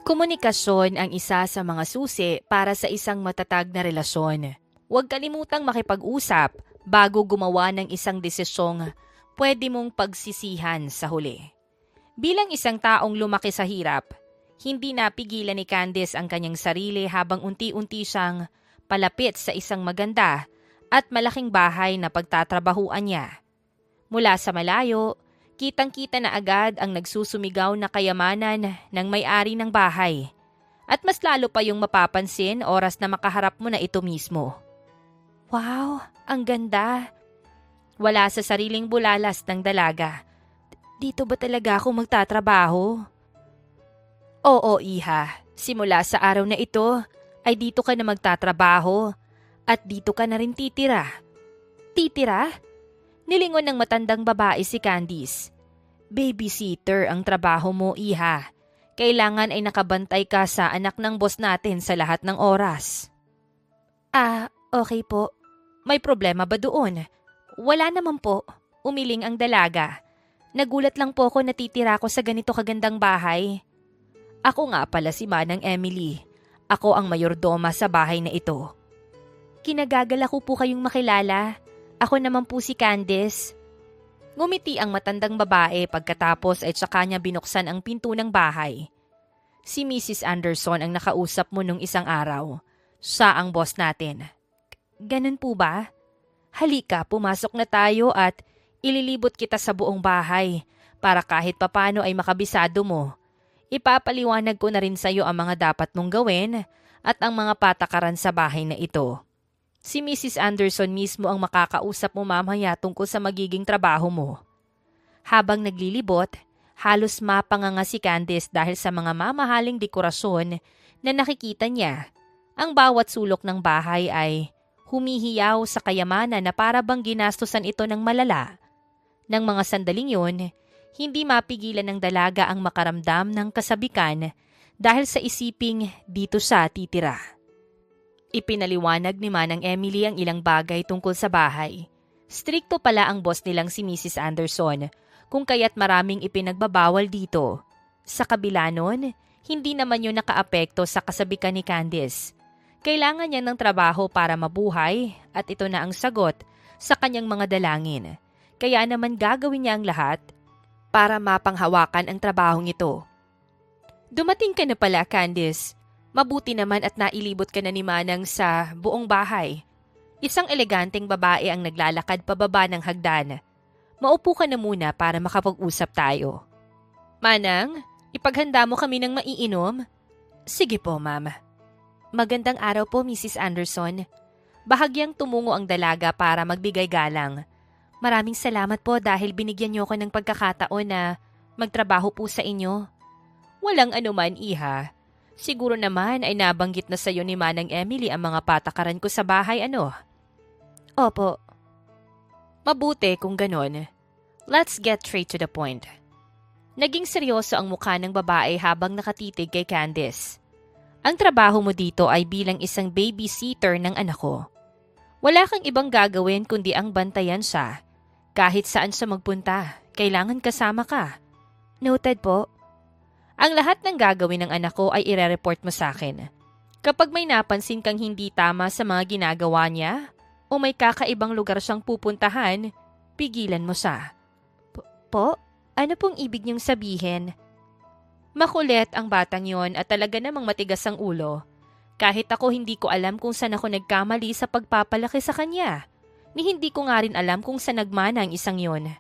Komunikasyon ang isa sa mga susi para sa isang matatag na relasyon. Huwag kalimutang makipag-usap bago gumawa ng isang desisyong pwede mong pagsisihan sa huli. Bilang isang taong lumaki sa hirap, hindi napigilan ni Candice ang kanyang sarili habang unti-unti siyang palapit sa isang maganda at malaking bahay na pagtatrabahuan niya. Mula sa malayo, kitang-kita na agad ang nagsusumigaw na kayamanan ng may-ari ng bahay. At mas lalo pa yung mapapansin oras na makaharap mo na ito mismo. Wow, ang ganda! Wala sa sariling bulalas ng dalaga. Dito ba talaga ako magtatrabaho? Oo, iha. Simula sa araw na ito, ay dito ka na magtatrabaho. At dito ka na rin titira. Titira? Nilingon ng matandang babae si Candice. Babysitter ang trabaho mo, iha. Kailangan ay nakabantay ka sa anak ng boss natin sa lahat ng oras. Okay po. May problema ba doon? Wala naman po. Umiling ang dalaga. Nagulat lang po ako na titira ko sa ganito kagandang bahay. Ako nga pala si Manang Emily. Ako ang mayordoma sa bahay na ito. Kinagagala ko po kayong makilala. Ako naman po si Candice. Ngumiti ang matandang babae pagkatapos ay tsaka niya binuksan ang pinto ng bahay. Si Mrs. Anderson ang nakausap mo nung isang araw. Siya ang boss natin. Ganun po ba? Halika, pumasok na tayo at ililibot kita sa buong bahay para kahit papano ay makabisado mo. Ipapaliwanag ko na rin sa iyo ang mga dapat mong gawin at ang mga patakaran sa bahay na ito. Si Mrs. Anderson mismo ang makakausap mo mamaya tungkol sa magiging trabaho mo. Habang naglilibot, halos mapanganga si Candice dahil sa mga mamahaling dekorasyon na nakikita niya. Ang bawat sulok ng bahay ay humihiyaw sa kayamanan na para bang ginastusan ito ng malala. Nang mga sandaling yun, hindi mapigilan ng dalaga ang makaramdam ng kasabikan dahil sa isiping dito siya titira. Ipinaliwanag ni Manang Emily ang ilang bagay tungkol sa bahay. Strikto pala ang boss nilang si Mrs. Anderson, kung kaya't maraming ipinagbabawal dito. Sa kabila nun, hindi naman yun nakaapekto sa kasabikan ni Candice. Kailangan niya ng trabaho para mabuhay at ito na ang sagot sa kanyang mga dalangin. Kaya naman gagawin niya ang lahat para mapanghawakan ang trabahong ito. Dumating ka na pala, Candice. Mabuti naman at nailibot ka na ni Manang sa buong bahay. Isang eleganteng babae ang naglalakad pababa ng hagdan. Maupo ka na muna para makapag-usap tayo. Manang, ipaghanda mo kami ng maiinom? Sige po, ma'am. Magandang araw po, Mrs. Anderson. Bahagyang tumungo ang dalaga para magbigay galang. Maraming salamat po dahil binigyan niyo ako ng pagkakataon na magtrabaho po sa inyo. Walang anuman, iha. Siguro naman ay nabanggit na sa iyo ni Manang Emily ang mga patakaran ko sa bahay, ano? Opo. Mabuti kung ganon. Let's get straight to the point. Naging seryoso ang mukha ng babae habang nakatitig kay Candice. Ang trabaho mo dito ay bilang isang babysitter ng anak ko. Wala kang ibang gagawin kundi ang bantayan siya. Kahit saan siya magpunta, kailangan kasama ka. Noted po. Ang lahat ng gagawin ng anak ko ay ire-report mo sa akin. Kapag may napansin kang hindi tama sa mga ginagawa niya o may kakaibang lugar siyang pupuntahan, pigilan mo siya. Po? Ano pong ibig niyong sabihin? Makulit ang batang yon at talaga namang matigas ang ulo. Kahit ako hindi ko alam kung saan ako nagkamali sa pagpapalaki sa kanya. Ni hindi ko nga rin alam kung saan nagmana ang isang yon.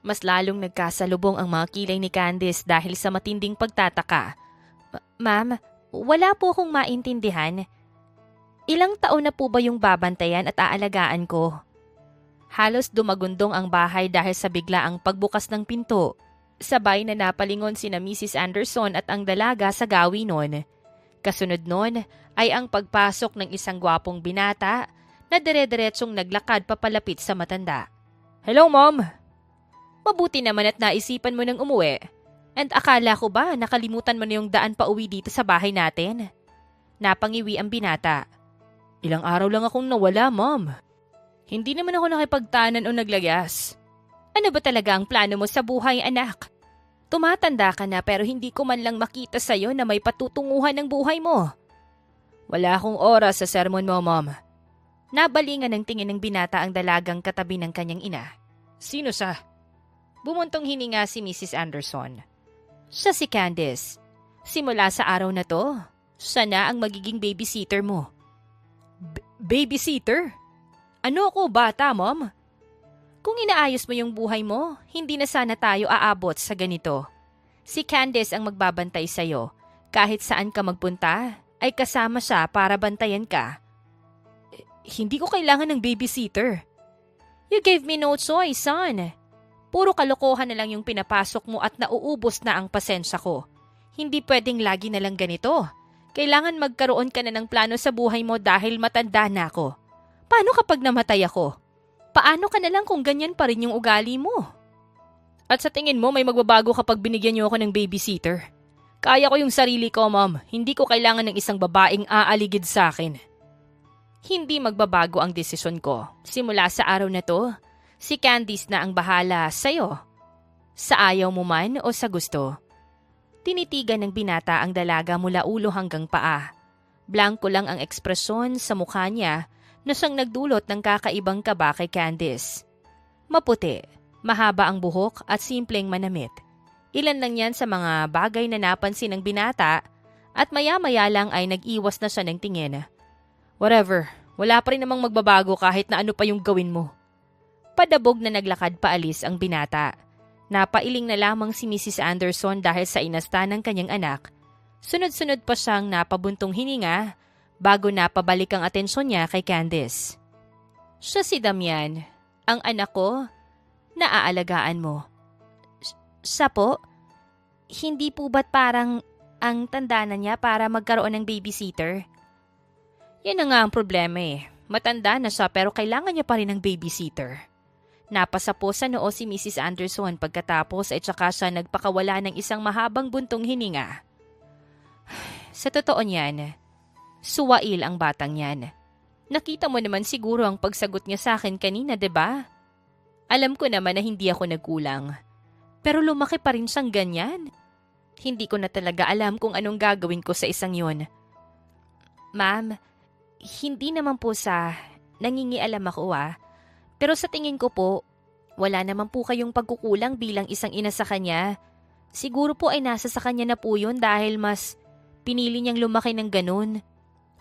Mas lalong nagkasalubong ang mga kilay ni Candice dahil sa matinding pagtataka. Ma'am, wala po akong maintindihan. Ilang taon na po ba yung babantayan at aalagaan ko? Halos dumagundong ang bahay dahil sa biglaang pagbukas ng pinto. Sabay na napalingon sina Mrs. Anderson at ang dalaga sa gawi nun. Kasunod nun ay ang pagpasok ng isang gwapong binata na dire-diretsong naglakad papalapit sa matanda. Hello, Mom! Mabuti naman at naisipan mo nang umuwi. And akala ko ba nakalimutan mo na yung daan pa uwi dito sa bahay natin? Napangiwi ang binata. Ilang araw lang akong nawala, Mom. Hindi naman ako nakipagtanan o naglayas. Ano ba talaga ang plano mo sa buhay, anak? Tumatanda ka na pero hindi ko man lang makita sa'yo na may patutunguhan ng buhay mo. Wala akong oras sa sermon mo, Mom. Nabalingan ng tingin ng binata ang dalagang katabi ng kanyang ina. Sino sa? Bumuntong hininga si Mrs. Anderson. Siya si Candice. Simula sa araw na to, siya na ang magiging babysitter mo. Babysitter? Ano ako, bata, Mom? Kung inaayos mo yung buhay mo, hindi na sana tayo aabot sa ganito. Si Candice ang magbabantay sa'yo. Kahit saan ka magpunta, ay kasama siya para bantayan ka. Hindi ko kailangan ng babysitter. You gave me no choice, son. Puro kalokohan na lang yung pinapasok mo at nauubos na ang pasensya ko. Hindi pwedeng lagi na lang ganito. Kailangan magkaroon ka na ng plano sa buhay mo dahil matanda na ako. Paano kapag namatay ako? Paano ka na lang kung ganyan pa rin yung ugali mo? At sa tingin mo may magbabago kapag binigyan niyo ako ng babysitter? Kaya ko yung sarili ko, Mom. Hindi ko kailangan ng isang babaeng aaligid sa akin. Hindi magbabago ang desisyon ko. Simula sa araw na to, si Candice na ang bahala sa'yo. Sa ayaw mo man o sa gusto. Tinitigan ng binata ang dalaga mula ulo hanggang paa. Blanko lang ang ekspresyon sa mukha niya na siyang nagdulot ng kakaibang kaba kay Candice. Maputi, mahaba ang buhok at simpleng manamit. Ilan lang yan sa mga bagay na napansin ng binata at maya-maya lang ay nag-iwas na siya ng tingin. Whatever, wala pa rin namang magbabago kahit na ano pa yung gawin mo. Padabog na naglakad paalis ang binata. Napailing na lamang si Mrs. Anderson dahil sa inasta ng kanyang anak. Sunod-sunod pa siyang napabuntong hininga bago napabalik ang atensyon niya kay Candice. Siya si Damian, ang anak ko, naaalagaan mo. Siya po? Hindi po ba't parang ang tanda na niya para magkaroon ng babysitter? Yan na nga ang problema eh. Matanda na siya pero kailangan niya pa rin ng babysitter. Napasa po sa noo si Mrs. Anderson pagkatapos ay tsaka siya nagpakawala ng isang mahabang buntong hininga. Sa totoo niyan, suwail ang batang yan. Nakita mo naman siguro ang pagsagot niya sa akin kanina, 'di ba? Alam ko naman na hindi ako nagkulang. Pero lumaki pa rin siyang ganyan. Hindi ko na talaga alam kung anong gagawin ko sa isang yon. Ma'am, hindi naman po sa nangingialam ako Pero sa tingin ko po, wala naman po kayong pagkukulang bilang isang ina sa kanya. Siguro po ay nasa sa kanya na po yun dahil mas pinili niyang lumaki ng ganun.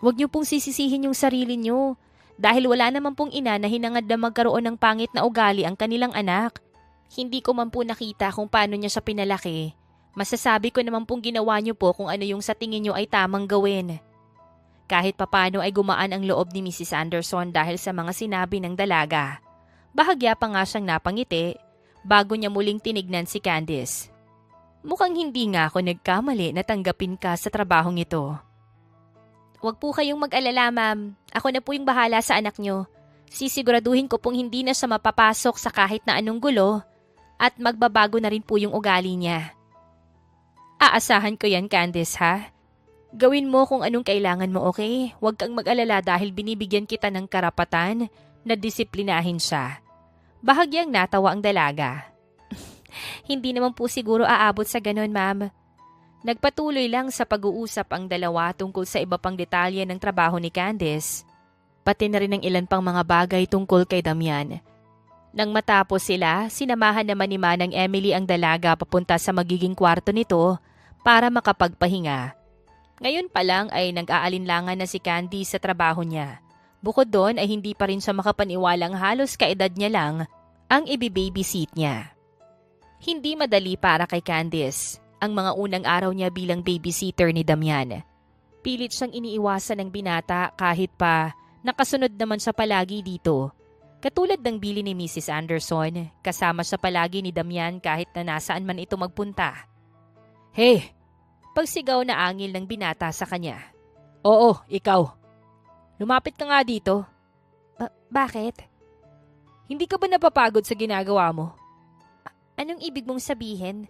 Huwag niyo pong sisisihin yung sarili niyo dahil wala naman pong ina na hinangad na magkaroon ng pangit na ugali ang kanilang anak. Hindi ko man po nakita kung paano niya siya pinalaki. Masasabi ko naman pong ginawa niyo po kung ano yung sa tingin niyo ay tamang gawin. Kahit papano ay gumaan ang loob ni Mrs. Anderson dahil sa mga sinabi ng dalaga. Bahagya pa nga siyang napangiti bago niya muling tinignan si Candice. Mukhang hindi nga ako nagkamali na tanggapin ka sa trabahong ito. Huwag po kayong mag-alala, ma'am. Ako na po yung bahala sa anak niyo. Sisiguraduhin ko pong hindi na siya mapapasok sa kahit na anong gulo at magbabago na rin po yung ugali niya. Aasahan ko yan, Candice, ha? Gawin mo kung anong kailangan mo, okay? Huwag kang mag-alala dahil binibigyan kita ng karapatan na disiplinahin siya. Bahagyang natawa ang dalaga. Hindi naman po siguro aabot sa ganun, ma'am. Nagpatuloy lang sa pag-uusap ang dalawa tungkol sa iba pang detalye ng trabaho ni Candice. Pati na rin ang ilan pang mga bagay tungkol kay Damian. Nang matapos sila, sinamahan naman ni Manang Emily ang dalaga papunta sa magiging kwarto nito para makapagpahinga. Ngayon pa lang ay nag-aalinlangan na si Candy sa trabaho niya. Bukod doon ay hindi pa rin siya makapaniwalang halos kaedad niya lang ang ibibabysit niya. Hindi madali para kay Candice ang mga unang araw niya bilang babysitter ni Damian. Pilit siyang iniiwasan ng binata kahit pa nakasunod naman siya palagi dito. Katulad ng bili ni Mrs. Anderson, kasama siya palagi ni Damian kahit na nasaan man ito magpunta. Hey! Pagsigaw na angil ng binata sa kanya. Oo, ikaw. Lumapit ka nga dito. Bakit? Hindi ka ba napapagod sa ginagawa mo? Anong ibig mong sabihin?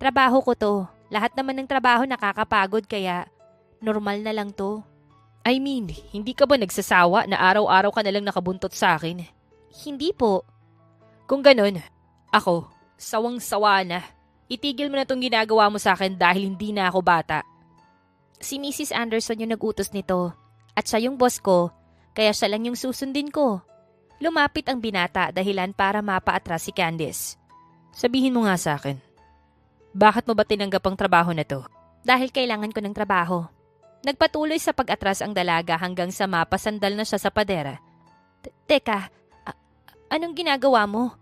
Trabaho ko to. Lahat naman ng trabaho nakakapagod kaya normal na lang to. I mean, hindi ka ba nagsasawa na araw-araw ka na lang nakabuntot sa akin? Hindi po. Kung ganun, ako, sawang-sawa na. Itigil mo na tong ginagawa mo sa akin dahil hindi na ako bata. Si Mrs. Anderson yung nag-utos nito at siya yung boss ko, kaya siya lang yung susundin ko. Lumapit ang binata dahilan para mapaatras si Candice. Sabihin mo nga sa akin, bakit mo ba tinanggap ang trabaho na to? Dahil kailangan ko ng trabaho. Nagpatuloy sa pag-atras ang dalaga hanggang sa mapasandal na siya sa padera. Teka, anong ginagawa mo?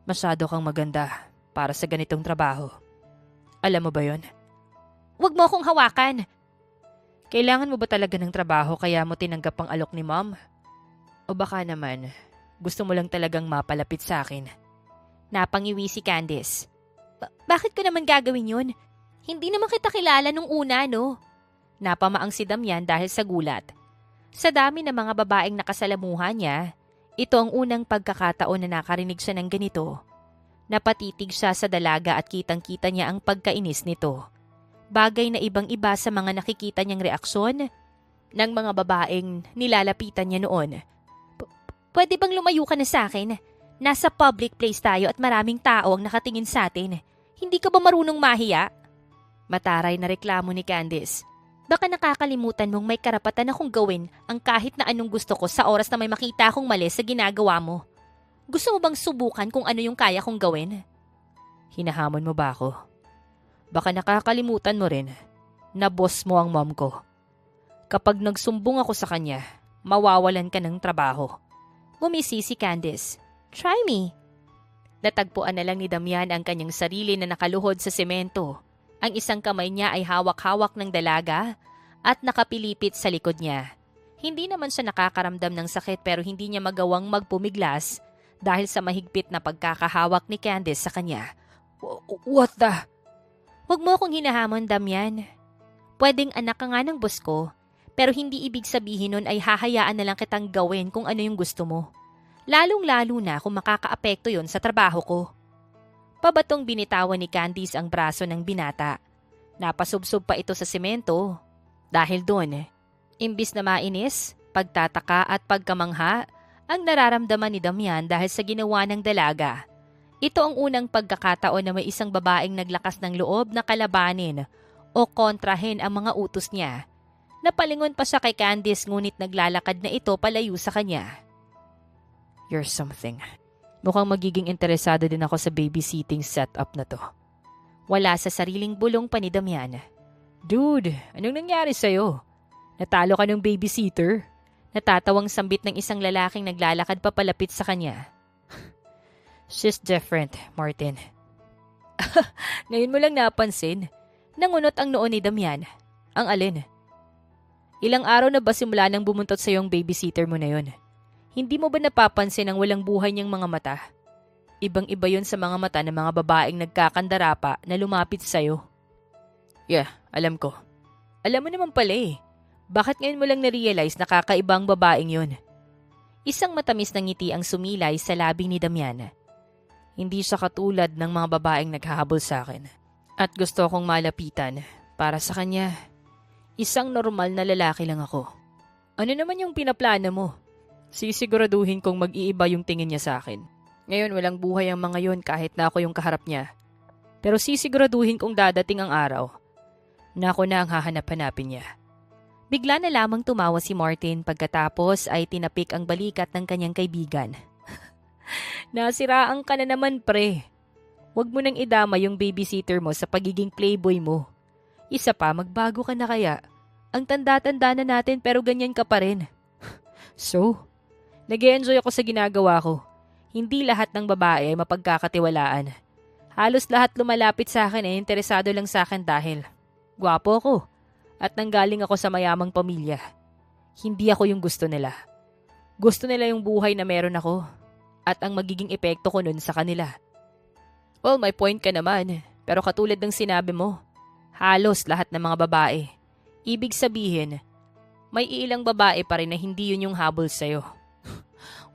Masyado kang maganda para sa ganitong trabaho. Alam mo ba yon? Huwag mo akong hawakan. Kailangan mo ba talaga ng trabaho kaya mo tinanggap ang alok ni Mom? O baka naman, gusto mo lang talagang mapalapit sa akin? Napangiwi si Candice. Bakit ko naman gagawin yun? Hindi naman kita kilala nung una, no? Napamaang si Damian dahil sa gulat. Sa dami ng mga babaeng nakasalamuhan niya, ito ang unang pagkakataon na nakarinig siya ng ganito. Napatitig siya sa dalaga at kitang-kita niya ang pagkainis nito. Bagay na ibang-iba sa mga nakikita niyang reaksyon ng mga babaeng nilalapitan niya noon. Pwede bang lumayo ka na sa akin? Nasa public place tayo at maraming tao ang nakatingin sa atin. Hindi ka ba marunong mahiya? Mataray na reklamo ni Candice. Baka nakakalimutan mong may karapatan akong gawin ang kahit na anong gusto ko sa oras na may makita akong mali sa ginagawa mo. Gusto mo bang subukan kung ano yung kaya kong gawin? Hinahamon mo ba ako? Baka nakakalimutan mo rin na boss mo ang mom ko. Kapag nagsumbong ako sa kanya, mawawalan ka ng trabaho. Ngumisi si Candice. Try me. Natagpuan na lang ni Damian ang kanyang sarili na nakaluhod sa semento. Ang isang kamay niya ay hawak-hawak ng dalaga at nakapilipit sa likod niya. Hindi naman siya nakakaramdam ng sakit pero hindi niya magawang magpumiglas dahil sa mahigpit na pagkakahawak ni Candice sa kanya. What the? Huwag mo akong hinahamon, Damian. Pwedeng anak ka nga ng boss ko, pero hindi ibig sabihin nun ay hahayaan na lang kitang gawin kung ano yung gusto mo. Lalong-lalo na kung makakaapekto yon sa trabaho ko. Pabatong binitawan ni Candice ang braso ng binata. Napasubsob pa ito sa semento. Dahil doon, imbis na mainis, pagtataka at pagkamangha, ang nararamdaman ni Damian dahil sa ginawa ng dalaga. Ito ang unang pagkakataon na may isang babaeng naglakas ng loob na kalabanin o kontrahin ang mga utos niya. Napalingon pa siya kay Candice ngunit naglalakad na ito palayo sa kanya. You're something. Mukhang magiging interesado din ako sa babysitting setup na to. Wala sa sariling bulong pa ni Damian. Dude, anong nangyari sa'yo? Natalo ka ng babysitter? Natatawang sambit ng isang lalaking naglalakad papalapit sa kanya. She's different, Martin. Ngayon mo lang napansin. Nangunot ang noo ni Damian. Ang alin? Ilang araw na ba simula nang bumuntot sa yung babysitter mo na yon? Hindi mo ba napapansin ang walang buhay niyang mga mata? Ibang-iba yon sa mga mata ng mga babaeng nagkakandara pa na lumapit sa'yo. Yeah, alam ko. Alam mo naman pala eh. Bakit ngayon mo lang na-realize na kakaibang babaeng yon? Isang matamis na ngiti ang sumilay sa labi ni Damian. Hindi siya katulad ng mga babaeng naghahabol sa akin. At gusto kong malapitan. Para sa kanya, isang normal na lalaki lang ako. Ano naman yung pinaplano mo? Sisiguraduhin kong mag-iiba yung tingin niya sa akin. Ngayon walang buhay ang mga yon kahit na ako yung kaharap niya. Pero sisiguraduhin kong dadating ang araw na ako na ang hahanap-hanapin niya. Bigla na lamang tumawa si Martin pagkatapos ay tinapik ang balikat ng kanyang kaibigan. Nasiraan ka na naman, pre. Huwag mo nang idama yung babysitter mo sa pagiging playboy mo. Isa pa, magbago ka na kaya. Ang tanda-tanda na natin pero ganyan ka pa rin. So, nag-e-enjoy ako sa ginagawa ko. Hindi lahat ng babae ay mapagkakatiwalaan. Halos lahat lumalapit sa akin ay interesado lang sa akin dahil gwapo ako at nanggaling ako sa mayamang pamilya. Hindi ako yung gusto nila. Gusto nila yung buhay na meron ako at ang magiging epekto ko nun sa kanila. Well, may point ka naman, pero katulad ng sinabi mo, halos lahat ng mga babae. Ibig sabihin, may ilang babae pa rin na hindi yun yung habol sa'yo.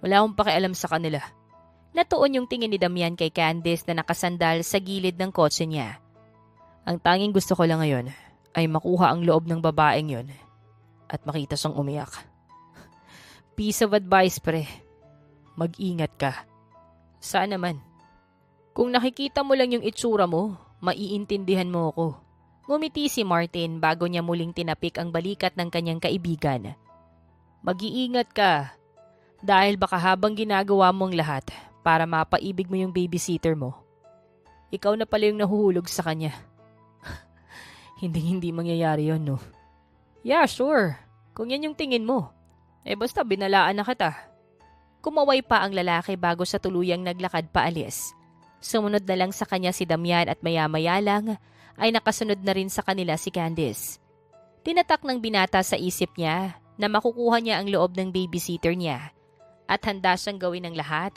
Wala akong pakialam sa kanila. Natuon yung tingin ni Damian kay Candice na nakasandal sa gilid ng kotse niya. Ang tanging gusto ko lang ngayon ay makuha ang loob ng babaeng yun at makita siyang umiyak. Piece of advice, pre. Mag-ingat ka. Saan naman? Kung nakikita mo lang yung itsura mo, maiintindihan mo ako. Ngumiti si Martin bago niya muling tinapik ang balikat ng kanyang kaibigan. Mag-iingat ka dahil baka habang ginagawa mong lahat para mapaibig mo yung babysitter mo, ikaw na pala yung nahuhulog sa kanya. Hindi mangyayari yun, no? Yeah, sure. Kung yan yung tingin mo. Basta binalaan na kita. Kumaway pa ang lalaki bago sa tuluyang naglakad paalis. Sumunod na lang sa kanya si Damian at maya-maya lang ay nakasunod na rin sa kanila si Candice. Tinatak ng binata sa isip niya na makukuha niya ang loob ng babysitter niya at handa siyang gawin ng lahat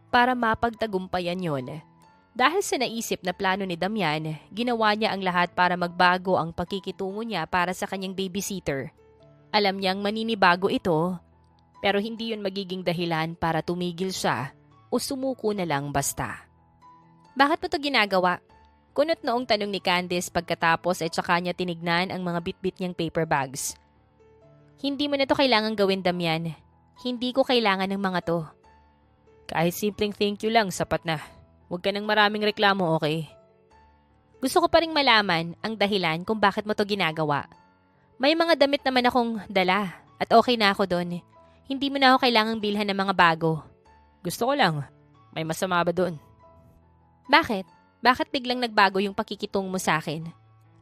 para mapagtagumpayan yon. Dahil sa naisip na plano ni Damian, ginawa niya ang lahat para magbago ang pakikitungo niya para sa kanyang babysitter. Alam niyang maninibago ito, pero hindi yun magiging dahilan para tumigil siya o sumuko na lang basta. Bakit mo to ginagawa? Kunot noong tanong ni Candice pagkatapos ay tsaka niya tinignan ang mga bitbit niyang paper bags. Hindi mo na to kailangan gawin, Damian. Hindi ko kailangan ng mga to. Kahit simpleng thank you lang, sapat na. Huwag ka ng maraming reklamo, okay? Gusto ko pa ring malaman ang dahilan kung bakit mo to ginagawa. May mga damit naman akong dala at okay na ako doon. Hindi mo na ako kailangang bilhan ng mga bago. Gusto ko lang. May masama ba doon? Bakit? Bakit biglang nagbago yung pakikitungo mo sa akin?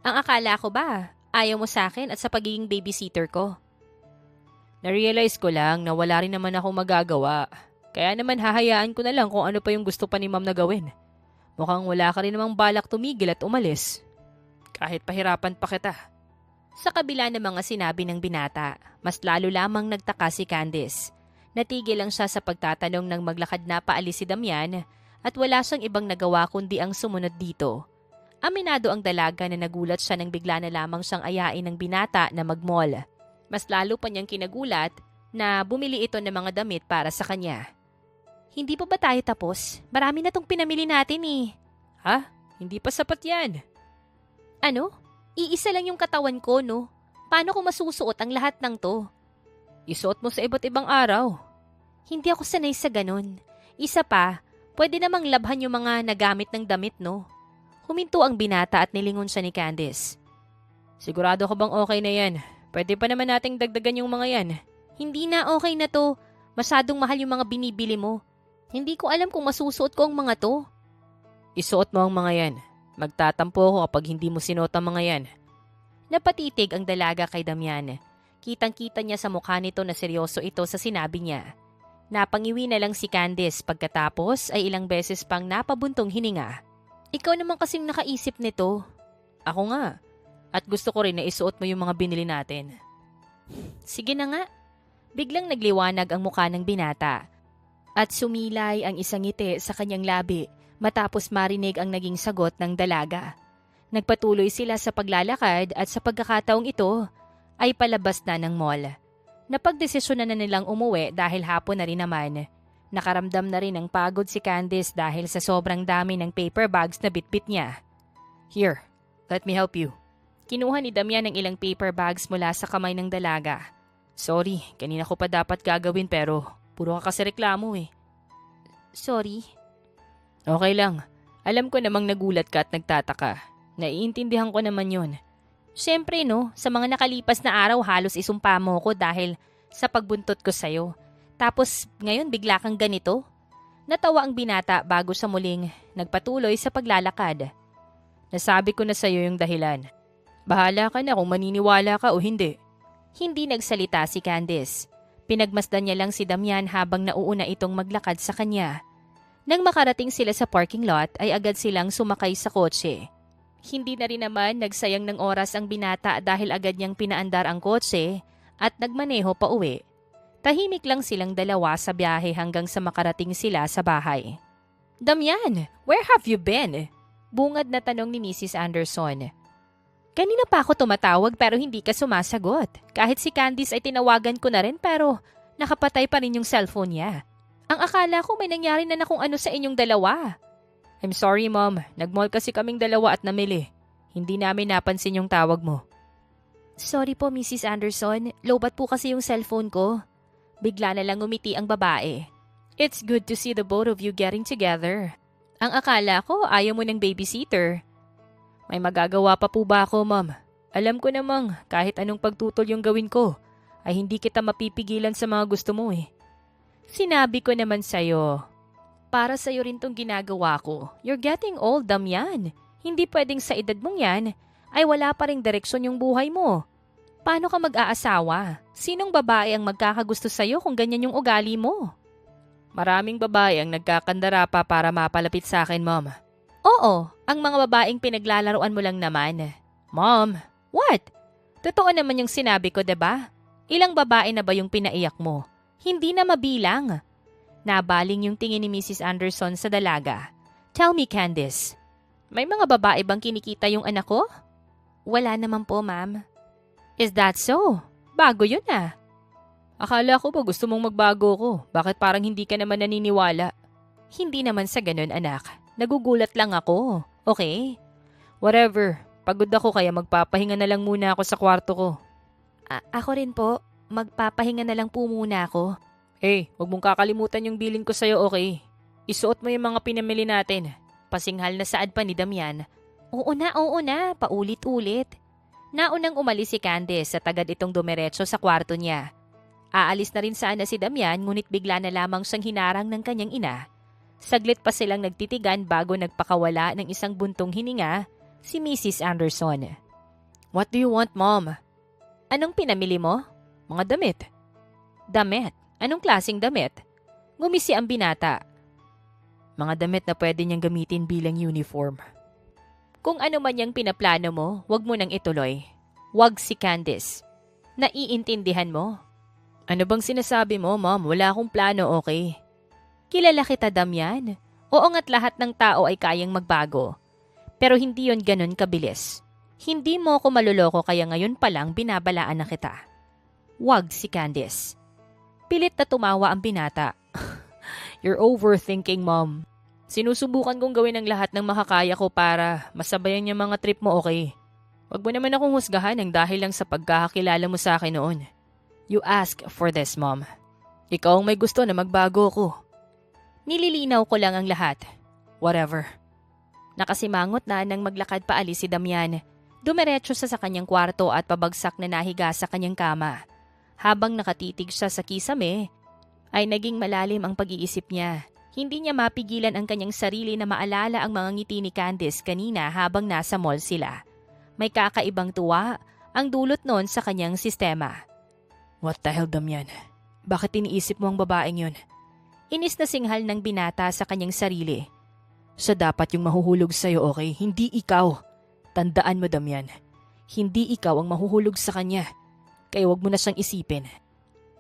Ang akala ko ba, ayaw mo sa akin at sa pagiging babysitter ko? Na-realize ko lang na wala rin naman akong magagawa. Kaya naman hahayaan ko na lang kung ano pa yung gusto pa ni ma'am na gawin. Mukhang wala ka rin namang balak tumigil at umalis. Kahit pahirapan pa kita. Sa kabila ng mga sinabi ng binata, mas lalo lamang nagtaka si Candice. Natigil lang siya sa pagtatanong ng maglakad na paalis si Damian at wala siyang ibang nagawa kundi ang sumunod dito. Aminado ang dalaga na nagulat siya nang bigla na lamang siyang ayain ng binata na mag-mall. Mas lalo pa niyang kinagulat na bumili ito ng mga damit para sa kanya. Hindi pa ba tayo tapos? Marami na tong pinamili natin eh. Ha? Hindi pa sapat yan. Ano? Iisa lang yung katawan ko, no? Paano ko masusuot ang lahat ng to? Isuot mo sa iba't ibang araw. Hindi ako sanay sa ganun. Isa pa, pwede namang labhan yung mga nagamit ng damit, no? Huminto ang binata at nilingon siya ni Candice. Sigurado ka bang okay na yan? Pwede pa naman nating dagdagan yung mga yan. Hindi na, okay na to. Masyadong mahal yung mga binibili mo. Hindi ko alam kung masusuot ko ang mga to. Isuot mo ang mga yan. Magtatampo ako kapag hindi mo sinuot ang mga yan. Napatitig ang dalaga kay Damian. Kitang-kita niya sa mukha nito na seryoso ito sa sinabi niya. Napangiwi na lang si Candice pagkatapos ay ilang beses pang napabuntong hininga. Ikaw naman kasing nakaisip nito. Ako nga. At gusto ko rin na isuot mo yung mga binili natin. Sige na nga. Biglang nagliwanag ang mukha ng binata. At sumilay ang isang ngiti sa kanyang labi matapos marinig ang naging sagot ng dalaga. Nagpatuloy sila sa paglalakad at sa pagkakataong ito ay palabas na ng mall. Napagdesisyon na nilang umuwi dahil hapon na rin naman. Nakaramdam na rin ng pagod si Candice dahil sa sobrang dami ng paper bags na bitbit niya. Here, let me help you. Kinuha ni Damian ng ilang paper bags mula sa kamay ng dalaga. Sorry, kanina ko pa dapat gagawin pero puro ka kasi reklamo eh. Sorry. Okay lang. Alam ko namang nagulat ka at nagtataka. Naiintindihan ko naman yun. Siyempre no, sa mga nakalipas na araw halos isumpa mo ko dahil sa pagbuntot ko sa'yo. Tapos ngayon bigla kang ganito. Natawa ang binata bago sa muling nagpatuloy sa paglalakad. Nasabi ko na sa'yo yung dahilan. Bahala ka na kung maniniwala ka o hindi. Hindi nagsalita si Candice. Pinagmasdan niya lang si Damian habang nauuna itong maglakad sa kanya. Nang makarating sila sa parking lot ay agad silang sumakay sa kotse. Hindi na rin naman nagsayang ng oras ang binata dahil agad niyang pinaandar ang kotse at nagmaneho pa uwi. Tahimik lang silang dalawa sa biyahe hanggang sa makarating sila sa bahay. Damian, where have you been? Bungad na tanong ni Mrs. Anderson. Kanina pa ako tumatawag pero hindi ka sumasagot. Kahit si Candice ay tinawagan ko na rin pero nakapatay pa rin yung cellphone niya. Ang akala ko may nangyari na kung ano sa inyong dalawa. I'm sorry mom, nagmall kasi kaming dalawa at namili. Hindi namin napansin yung tawag mo. Sorry po Mrs. Anderson, lowbat po kasi yung cellphone ko. Bigla na lang umiti ang babae. It's good to see the both of you getting together. Ang akala ko ayaw mo ng babysitter. May magagawa pa po ba ako, ma'am? Alam ko namang kahit anong pagtutol yung gawin ko, ay hindi kita mapipigilan sa mga gusto mo eh. Sinabi ko naman sa'yo. Para sa'yo rin tong ginagawa ko. You're getting old, Damian. Hindi pwedeng sa edad mong yan ay wala pa ring direksyon yung buhay mo. Paano ka mag-aasawa? Sinong babae ang magkakagusto sa'yo kung ganyan yung ugali mo? Maraming babae ang nagkakandara pa para mapalapit sa akin, Mom. Oo, ang mga babaeng pinaglalaruan mo lang naman. Mom, what? Totoo naman yung sinabi ko, diba? Ilang babae na ba yung pinaiyak mo? Hindi na mabilang. Nabaling yung tingin ni Mrs. Anderson sa dalaga. Tell me, Candice, may mga babae bang kinikita yung anak ko? Wala naman po, ma'am. Is that so? Bago yun ah. Akala ko ba gusto mong magbago ko? Bakit parang hindi ka naman naniniwala? Hindi naman sa ganun, anak. Nagugulat lang ako. Okay? Whatever. Pagod ako kaya magpapahinga na lang muna ako sa kwarto ko. Ako rin po. Magpapahinga na lang po muna ako. Huwag mong kakalimutan yung bilin ko sa'yo, okay? Isuot mo yung mga pinamili natin. Pasinghal na saad pa ni Damian. Oo na. Paulit-ulit. Naunang umalis si Candice sa tagad itong dumiretso sa kwarto niya. Aalis na rin sana si Damian ngunit bigla na lamang siyang hinarang ng kanyang ina. Saglit pa silang nagtitigan bago nagpakawala ng isang buntong hininga si Mrs. Anderson. What do you want, Mom? Anong pinamili mo? Mga damit. Damit? Anong klaseng damit? Ngumisi ang binata. Mga damit na pwede niyang gamitin bilang uniform. Kung ano man yung pinaplano mo, wag mo nang ituloy. Wag si Candice. Naiintindihan mo? Ano bang sinasabi mo, Mom? Wala akong plano, okay? Kilala kita, Damian. Oo nga't lahat ng tao ay kayang magbago. Pero hindi yon ganun kabilis. Hindi mo ako maluloko kaya ngayon pa lang binabalaan na kita. Wag si Candice. Pilit na tumawa ang binata. You're overthinking, Mom. Sinusubukan kong gawin ang lahat ng makakaya ko para masabayan yung mga trip mo, okay? Wag mo naman akong husgahan ng dahil lang sa pagkakakilala mo sa akin noon. You ask for this, Mom. Ikaw ang may gusto na magbago ko. Nililinaw ko lang ang lahat. Whatever. Nakasimangot na nang maglakad paalis si Damian. Dumiretso sa kanyang kwarto at pabagsak na nahiga sa kanyang kama. Habang nakatitig siya sa kisame, ay naging malalim ang pag-iisip niya. Hindi niya mapigilan ang kanyang sarili na maalala ang mga ngiti ni Candice kanina habang nasa mall sila. May kakaibang tuwa ang dulot noon sa kanyang sistema. What the hell, Damian? Bakit iniisip mo ang babaeng yun? Inis na singhal ng binata sa kanyang sarili. Siya dapat yung mahuhulog sa'yo, okay? Hindi ikaw. Tandaan mo, Damian. Hindi ikaw ang mahuhulog sa kanya. Kaya wag mo na siyang isipin.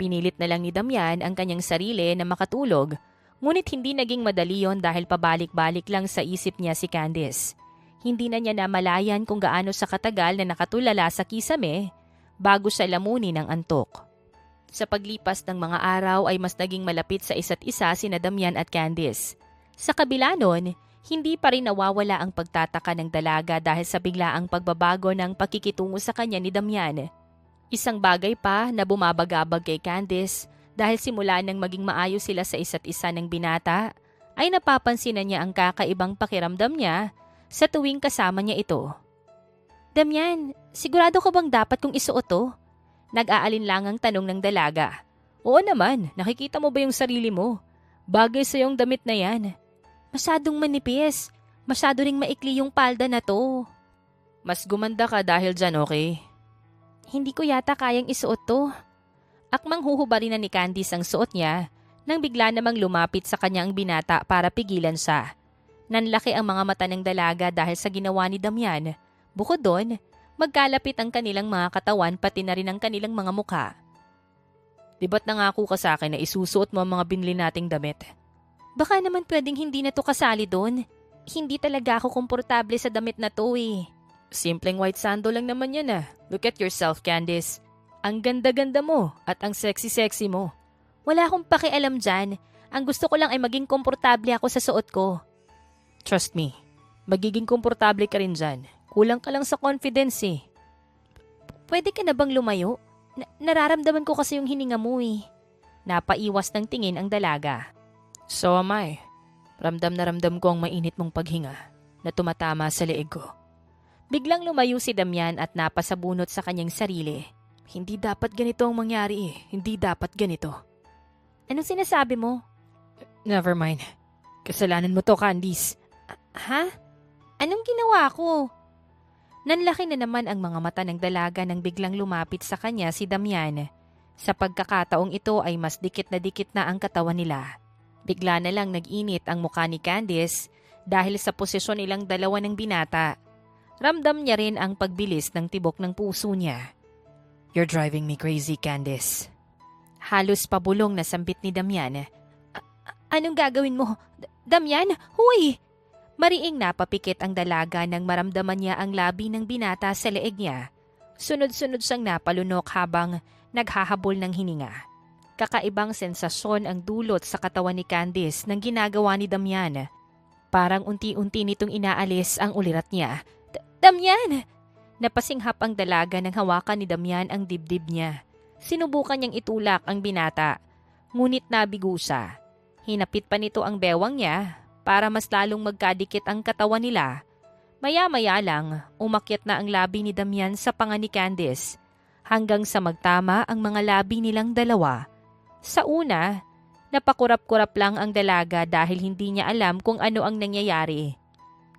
Pinilit na lang ni Damian ang kanyang sarili na makatulog, ngunit hindi naging madali yon dahil pabalik-balik lang sa isip niya si Candice. Hindi na niya namalayan kung gaano sa katagal na nakatulala sa kisame bago siya lamunin ng antok. Sa paglipas ng mga araw ay mas naging malapit sa isa't isa sina Damian at Candice. Sa kabila nun, hindi pa rin nawawala ang pagtataka ng dalaga dahil sa biglaang pagbabago ng pakikitungo sa kanya ni Damian. Isang bagay pa na bumabagabag kay Candice dahil simula nang maging maayos sila sa isa't isa ng binata, ay napapansin na niya ang kakaibang pakiramdam niya sa tuwing kasama niya ito. Damian, sigurado ko bang dapat kong isuot to? Nag-aalinlangang tanong ng dalaga. Oo naman, nakikita mo ba yung sarili mo? Bagay sa yung damit na yan. Masyadong manipis. Masyado ring maikli yung palda na to. Mas gumanda ka dahil dyan, okay? Hindi ko yata kayang isuot to. Akmang huhubarin na ni Candice ang suot niya nang bigla namang lumapit sa kanya ang binata para pigilan siya. Nanlaki ang mga mata ng dalaga dahil sa ginawa ni Damian. Bukod doon, magkalapit ang kanilang mga katawan pati na rin ang kanilang mga mukha. Di ba't nangako ka sa akin na isusuot mo ang mga binili nating damit? Baka naman pwedeng hindi na to kasali doon. Hindi talaga ako komportable sa damit na to eh. Simpleng white sando lang naman yan ah. Look at yourself, Candice. Ang ganda-ganda mo at ang sexy-sexy mo. Wala akong pakialam dyan. Ang gusto ko lang ay maging komportable ako sa suot ko. Trust me, magiging komportable ka rin dyan. Kulang ka lang sa confidence eh. Pwede ka na bang lumayo? Nararamdaman ko kasi yung hininga mo eh. Napaiwas ng tingin ang dalaga. So am I. Ramdam na ramdam ko ang mainit mong paghinga na tumatama sa leeg ko. Biglang lumayo si Damian at napasabunot sa kanyang sarili. Hindi dapat ganito ang mangyari eh. Hindi dapat ganito. Anong sinasabi mo? Never mind. Kasalanan mo to, Candice. Ha? Anong ginawa ko? Nanlaki na naman ang mga mata ng dalaga nang biglang lumapit sa kanya si Damian. Sa pagkakataong ito ay mas dikit na ang katawan nila. Bigla na lang nag-init ang mukha ni Candice dahil sa posisyon nilang dalawa ng binata. Ramdam niya rin ang pagbilis ng tibok ng puso niya. You're driving me crazy, Candice. Halos pabulong na sambit ni Damian. Anong gagawin mo? Damian, huy! Mariing napapikit ang dalaga nang maramdaman niya ang labi ng binata sa leeg niya. Sunod-sunod siyang napalunok habang naghahabol ng hininga. Kakaibang sensasyon ang dulot sa katawan ni Candice nang ginagawa ni Damian. Parang unti-unti nitong inaalis ang ulirat niya. Damian! Napasinghap ang dalaga nang hawakan ni Damian ang dibdib niya. Sinubukan niyang itulak ang binata, ngunit nabigo siya. Hinapit pa nito ang bewang niya para mas lalong magkadikit ang katawan nila. Maya-maya lang, umakyat na ang labi ni Damian sa panga ni Candice hanggang sa magtama ang mga labi nilang dalawa. Sa una, napakurap-kurap lang ang dalaga dahil hindi niya alam kung ano ang nangyayari.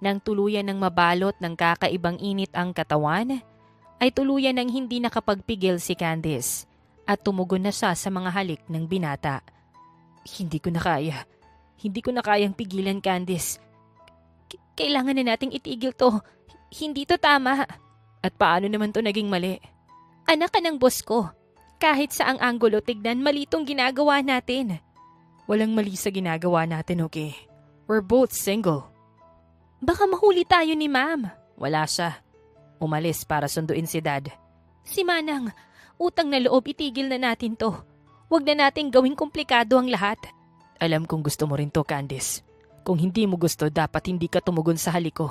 Nang tuluyan ng mabalot ng kakaibang init ang katawan, ay tuluyan ng hindi nakapagpigil si Candice at tumugon na siya sa mga halik ng binata. Hindi ko na kaya. Hindi ko na kayang pigilan, Candice. Kailangan na nating itigil to. Hindi to tama. At paano naman to naging mali? Anak ka ng boss ko. Kahit saang anggulo tignan, mali tong ginagawa natin. Walang mali sa ginagawa natin, okay? We're both single. Baka mahuli tayo ni ma'am. Wala siya. Umalis para sunduin si dad. Si Manang, utang na loob, itigil na natin to. Huwag na nating gawing komplikado ang lahat. Alam kong gusto mo rin to, Candice. Kung hindi mo gusto, dapat hindi ka tumugon sa halik ko.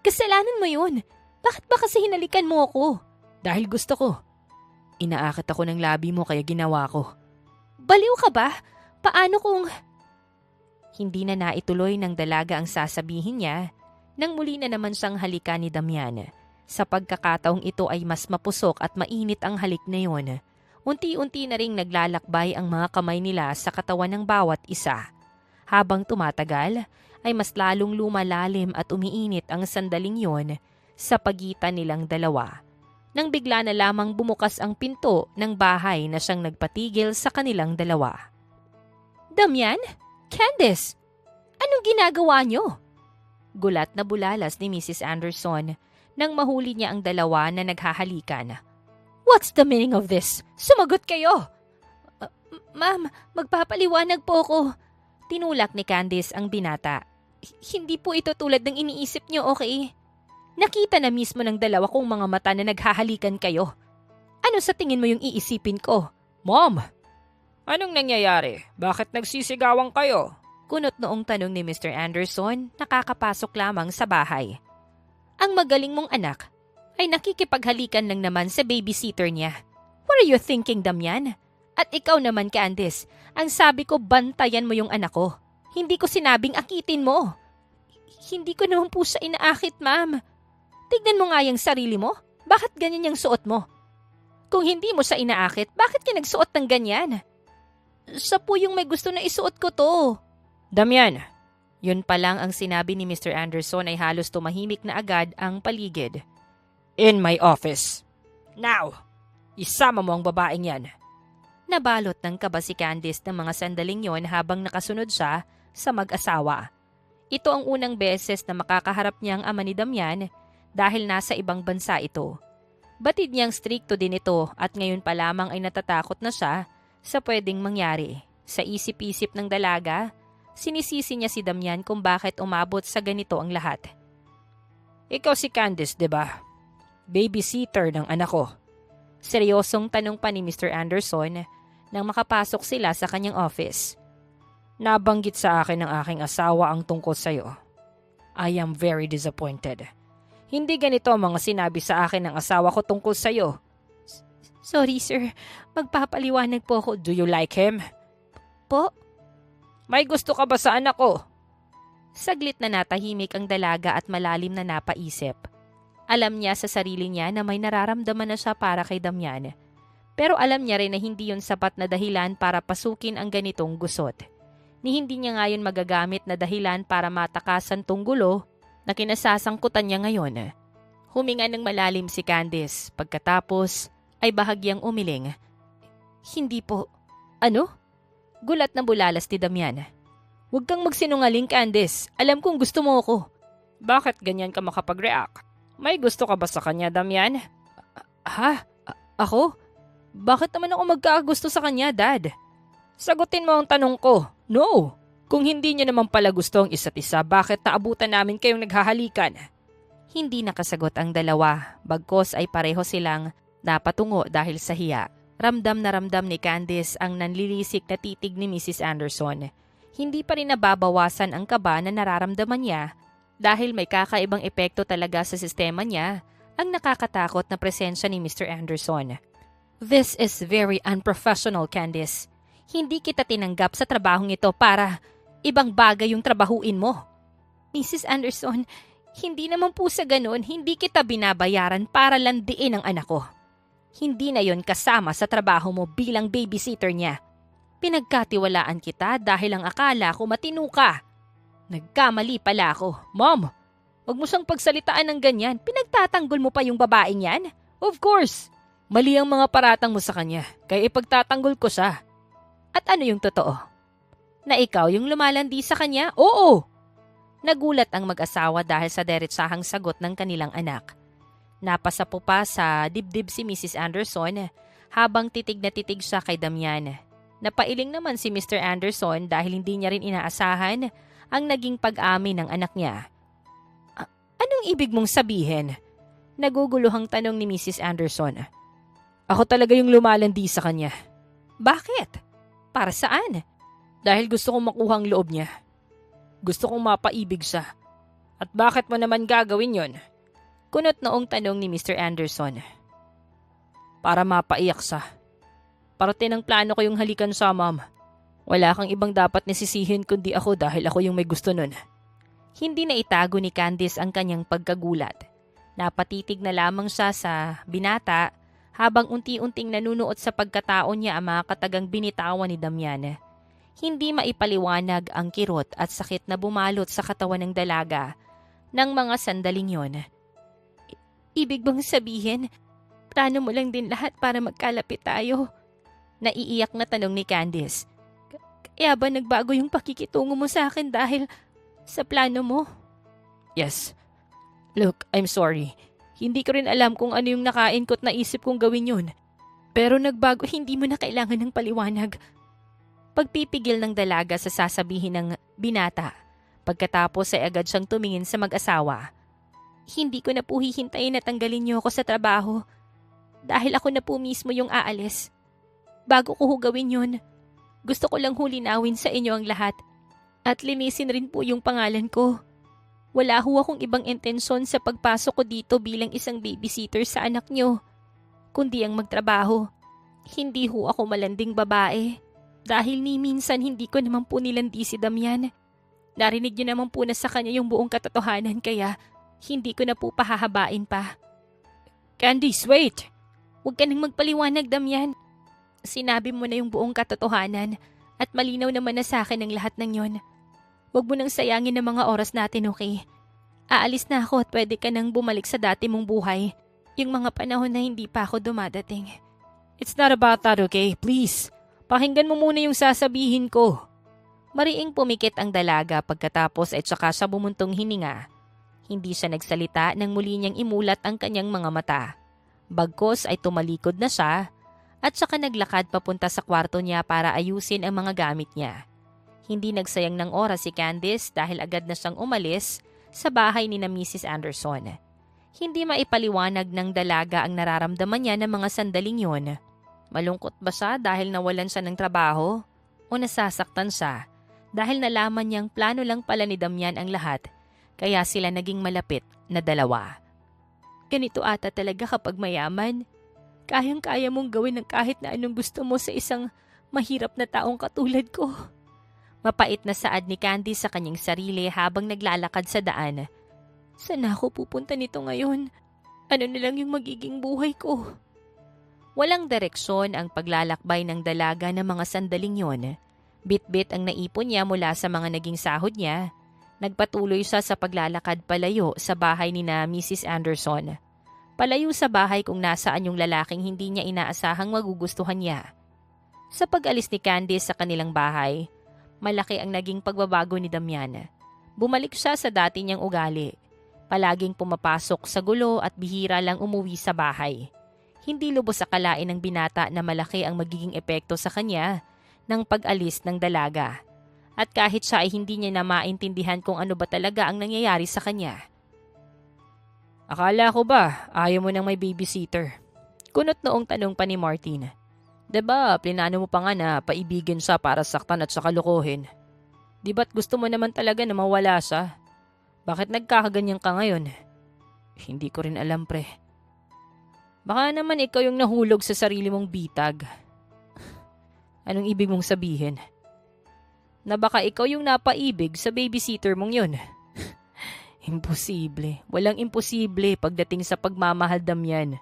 Kasalanan mo yun. Bakit ba kasi hinalikan mo ako? Dahil gusto ko. Inaakit ako ng labi mo kaya ginawa ko. Baliw ka ba? Paano kung... Hindi na naituloy ng dalaga ang sasabihin niya nang muli na naman siyang halikan ni Damian. Sa pagkakataong ito ay mas mapusok at mainit ang halik na yun. Unti-unti na ring naglalakbay ang mga kamay nila sa katawan ng bawat isa. Habang tumatagal, ay mas lalong lumalalim at umiinit ang sandaling yon sa pagitan nilang dalawa. Nang bigla na lamang bumukas ang pinto ng bahay na siyang nagpatigil sa kanilang dalawa. Damian? Candice? Anong ginagawa niyo? Gulat na bulalas ni Mrs. Anderson nang mahuli niya ang dalawa na naghahalikan. What's the meaning of this? Sumagot kayo! Ma'am, magpapaliwanag po ko. Tinulak ni Candice ang binata. Hindi po ito tulad ng iniisip niyo, okay? Nakita na mismo ng dalawa kong mga mata na naghahalikan kayo. Ano sa tingin mo yung iisipin ko? Mom! Anong nangyayari? Bakit nagsisigawan kayo? Kunot noong tanong ni Mr. Anderson, nakakapasok lamang sa bahay. Ang magaling mong anak ay nakikipaghalikan lang naman sa babysitter niya. What are you thinking, Damian? At ikaw naman, Candice, ang sabi ko bantayan mo yung anak ko. Hindi ko sinabing akitin mo. Hindi ko naman po siya inaakit, ma'am. Tignan mo nga yung sarili mo. Bakit ganyan yung suot mo? Kung hindi mo siya inaakit, bakit ka nagsuot ng ganyan? Siya po yung may gusto na isuot ko to. Damian, yun pa lang ang sinabi ni Mr. Anderson ay halos tumahimik na agad ang paligid. In my office. Now, isama mo ang babaeng yan. Nabalot ng kaba si Candice ng mga sandaling yon habang nakasunod siya sa mag-asawa. Ito ang unang beses na makakaharap niya ang ama ni Damian dahil nasa ibang bansa ito. Batid niyang strikto din ito at ngayon pa lamang ay natatakot na siya sa pwedeng mangyari. Sa isip-isip ng dalaga, sinisisi niya si Damian kung bakit umabot sa ganito ang lahat. Ikaw si Candice, diba? Babysitter ng anak ko. Seryosong tanong pa ni Mr. Anderson nang makapasok sila sa kanyang office. Nabanggit sa akin ng aking asawa ang tungkol sa'yo. I am very disappointed. Hindi ganito ang mga sinabi sa akin ng asawa ko tungkol sa'yo. Sorry sir, magpapaliwanag po ako. Do you like him? Po? May gusto ka ba sa anak ko? Saglit na natahimik ang dalaga at malalim na napaisip. Alam niya sa sarili niya na may nararamdaman na siya para kay Damian. Pero alam niya rin na hindi yun sapat na dahilan para pasukin ang ganitong gusot. Ni hindi niya ngayon magagamit na dahilan para matakasan tong gulo na kinasasangkutan niya ngayon. Huminga ng malalim si Candice, pagkatapos ay bahagyang umiling. Hindi po. Ano? Gulat na bulalas ni Damian. Huwag kang magsinungaling, Candice. Alam kong gusto mo ako. Bakit ganyan ka makapag-react? May gusto ka ba sa kanya, Damian? Ha? Ako? Bakit naman ako magkakagusto sa kanya, Dad? Sagutin mo ang tanong ko. No! Kung hindi niyo naman pala gusto ang isa't isa, bakit naabutan namin kayong naghahalikan? Hindi nakasagot ang dalawa, bagkos ay pareho silang napatungo dahil sa hiya. Ramdam na ramdam ni Candice ang nanlilisik na titig ni Mrs. Anderson. Hindi pa rin nababawasan ang kaba na nararamdaman niya dahil may kakaibang epekto talaga sa sistema niya ang nakakatakot na presensya ni Mr. Anderson. This is very unprofessional, Candice. Hindi kita tinanggap sa trabahong ito para ibang bagay yung trabahuin mo. Mrs. Anderson, hindi naman po sa ganun, hindi kita binabayaran para landiin ang anak ko. Hindi na yon kasama sa trabaho mo bilang babysitter niya. Pinagkatiwalaan kita dahil ang akala ko matino ka. Nagkamali pala ako. Mom, wag mo siyang pagsalitaan ng ganyan. Pinagtatanggol mo pa yung babaeng yan? Of course. Mali ang mga paratang mo sa kanya, kaya ipagtatanggol ko siya. At ano yung totoo? Na ikaw yung lumalandi sa kanya? Oo! Nagulat ang mag-asawa dahil sa diretsahang sagot ng kanilang anak. Napasapo pa sa dibdib si Mrs. Anderson habang titig na titig siya kay Damian. Napailing naman si Mr. Anderson dahil hindi niya rin inaasahan ang naging pag-amin ng anak niya. Anong ibig mong sabihin? Naguguluhang tanong ni Mrs. Anderson. Ako talaga yung lumalandi sa kanya. Bakit? Para saan? Dahil gusto kong makuha ang loob niya. Gusto kong mapaibig siya. At bakit mo naman gagawin yon? Kunot noong tanong ni Mr. Anderson. Para mapaiyak siya. Parte ng plano ko yung halikan siya, Ma'am. Wala kang ibang dapat nasisihin kundi ako dahil ako yung may gusto nun. Hindi na itago ni Candice ang kanyang pagkagulat. Napatitig na lamang siya sa binata habang unti-unting nanunuot sa pagkatao niya ang mga katagang binitawan ni Damian. Hindi maipaliwanag ang kirot at sakit na bumalot sa katawan ng dalaga ng mga sandaling yon. Ibig bang sabihin, plano mo lang din lahat para magkalapit tayo? Naiiyak na tanong ni Candice. Kaya ba nagbago yung pakikitungo mo sa akin dahil sa plano mo? Yes. Look, I'm sorry. Hindi ko rin alam kung ano yung nakain ko't naisip kong gawin yun. Pero nagbago, hindi mo na kailangan ng paliwanag. Pagpipigil ng dalaga sa sasabihin ng binata. Pagkatapos ay agad siyang tumingin sa mag-asawa. Hindi ko na po hihintayin na tanggalin niyo ako sa trabaho. Dahil ako na po mismo yung aalis. Bago ko gawin yun, gusto ko lang hulinawin sa inyo ang lahat. At linisin rin po yung pangalan ko. Wala ho akong ibang intensyon sa pagpasok ko dito bilang isang babysitter sa anak niyo. Kundi ang magtrabaho. Hindi ho ako malanding babae. Dahil ni minsan hindi ko naman po nilandi si Damian. Narinig niyo naman po na sa kanya yung buong katotohanan kaya hindi ko na po pahahabain pa. Candice, wait! Huwag ka nang magpaliwanag, Damian. Sinabi mo na yung buong katotohanan at malinaw naman na sa akin ang lahat ng yon. Huwag mo nang sayangin ang mga oras natin, okay? Aalis na ako at pwede ka nang bumalik sa dati mong buhay. Yung mga panahon na hindi pa ako dumadating. It's not about that, okay? Please. Pakinggan mo muna yung sasabihin ko. Mariing pumikit ang dalaga pagkatapos ay tsaka siya bumuntong hininga. Hindi siya nagsalita nang muli niyang imulat ang kanyang mga mata. Bagkos ay tumalikod na siya at saka naglakad papunta sa kwarto niya para ayusin ang mga gamit niya. Hindi nagsayang ng oras si Candice dahil agad na siyang umalis sa bahay ni na Mrs. Anderson. Hindi maipaliwanag ng dalaga ang nararamdaman niya ng mga sandaling yon. Malungkot ba siya dahil nawalan siya ng trabaho? O nasasaktan siya dahil nalaman niyang plano lang pala ni Damian ang lahat kaya sila naging malapit na dalawa. Ganito ata talaga kapag mayaman. Kayang-kaya mong gawin ng kahit na anong gusto mo sa isang mahirap na taong katulad ko. Mapait na saad ni Candice sa kanyang sarili habang naglalakad sa daan. Saan ako pupunta nito ngayon? Ano na lang yung magiging buhay ko? Walang direksyon ang paglalakbay ng dalaga ng mga sandaling yon. Bit-bit ang naipon niya mula sa mga naging sahod niya. Nagpatuloy siya sa paglalakad palayo sa bahay ni na Mrs. Anderson. Palayo sa bahay kung nasaan yung lalaking hindi niya inaasahang magugustuhan niya. Sa pag-alis ni Candice sa kanilang bahay, malaki ang naging pagbabago ni Damian. Bumalik siya sa dati niyang ugali. Palaging pumapasok sa gulo at bihira lang umuwi sa bahay. Hindi lubos akalain ng binata na malaki ang magiging epekto sa kanya ng pag-alis ng dalaga. At kahit siya ay hindi niya na maintindihan kung ano ba talaga ang nangyayari sa kanya. Akala ko ba ayaw mo nang may babysitter? Kunot noong tanong pa ni Martin. Diba, plinano mo pa nga na paibigin siya para saktan at saka lokohin? Di ba't gusto mo naman talaga na mawala siya? Bakit nagkakaganyan ka ngayon? Hindi ko rin alam, pre. Baka naman ikaw yung nahulog sa sarili mong bitag. Anong ibig mong sabihin? Na baka ikaw yung napaibig sa babysitter mong yun. Imposible. Walang imposible pagdating sa pagmamahal, Damian.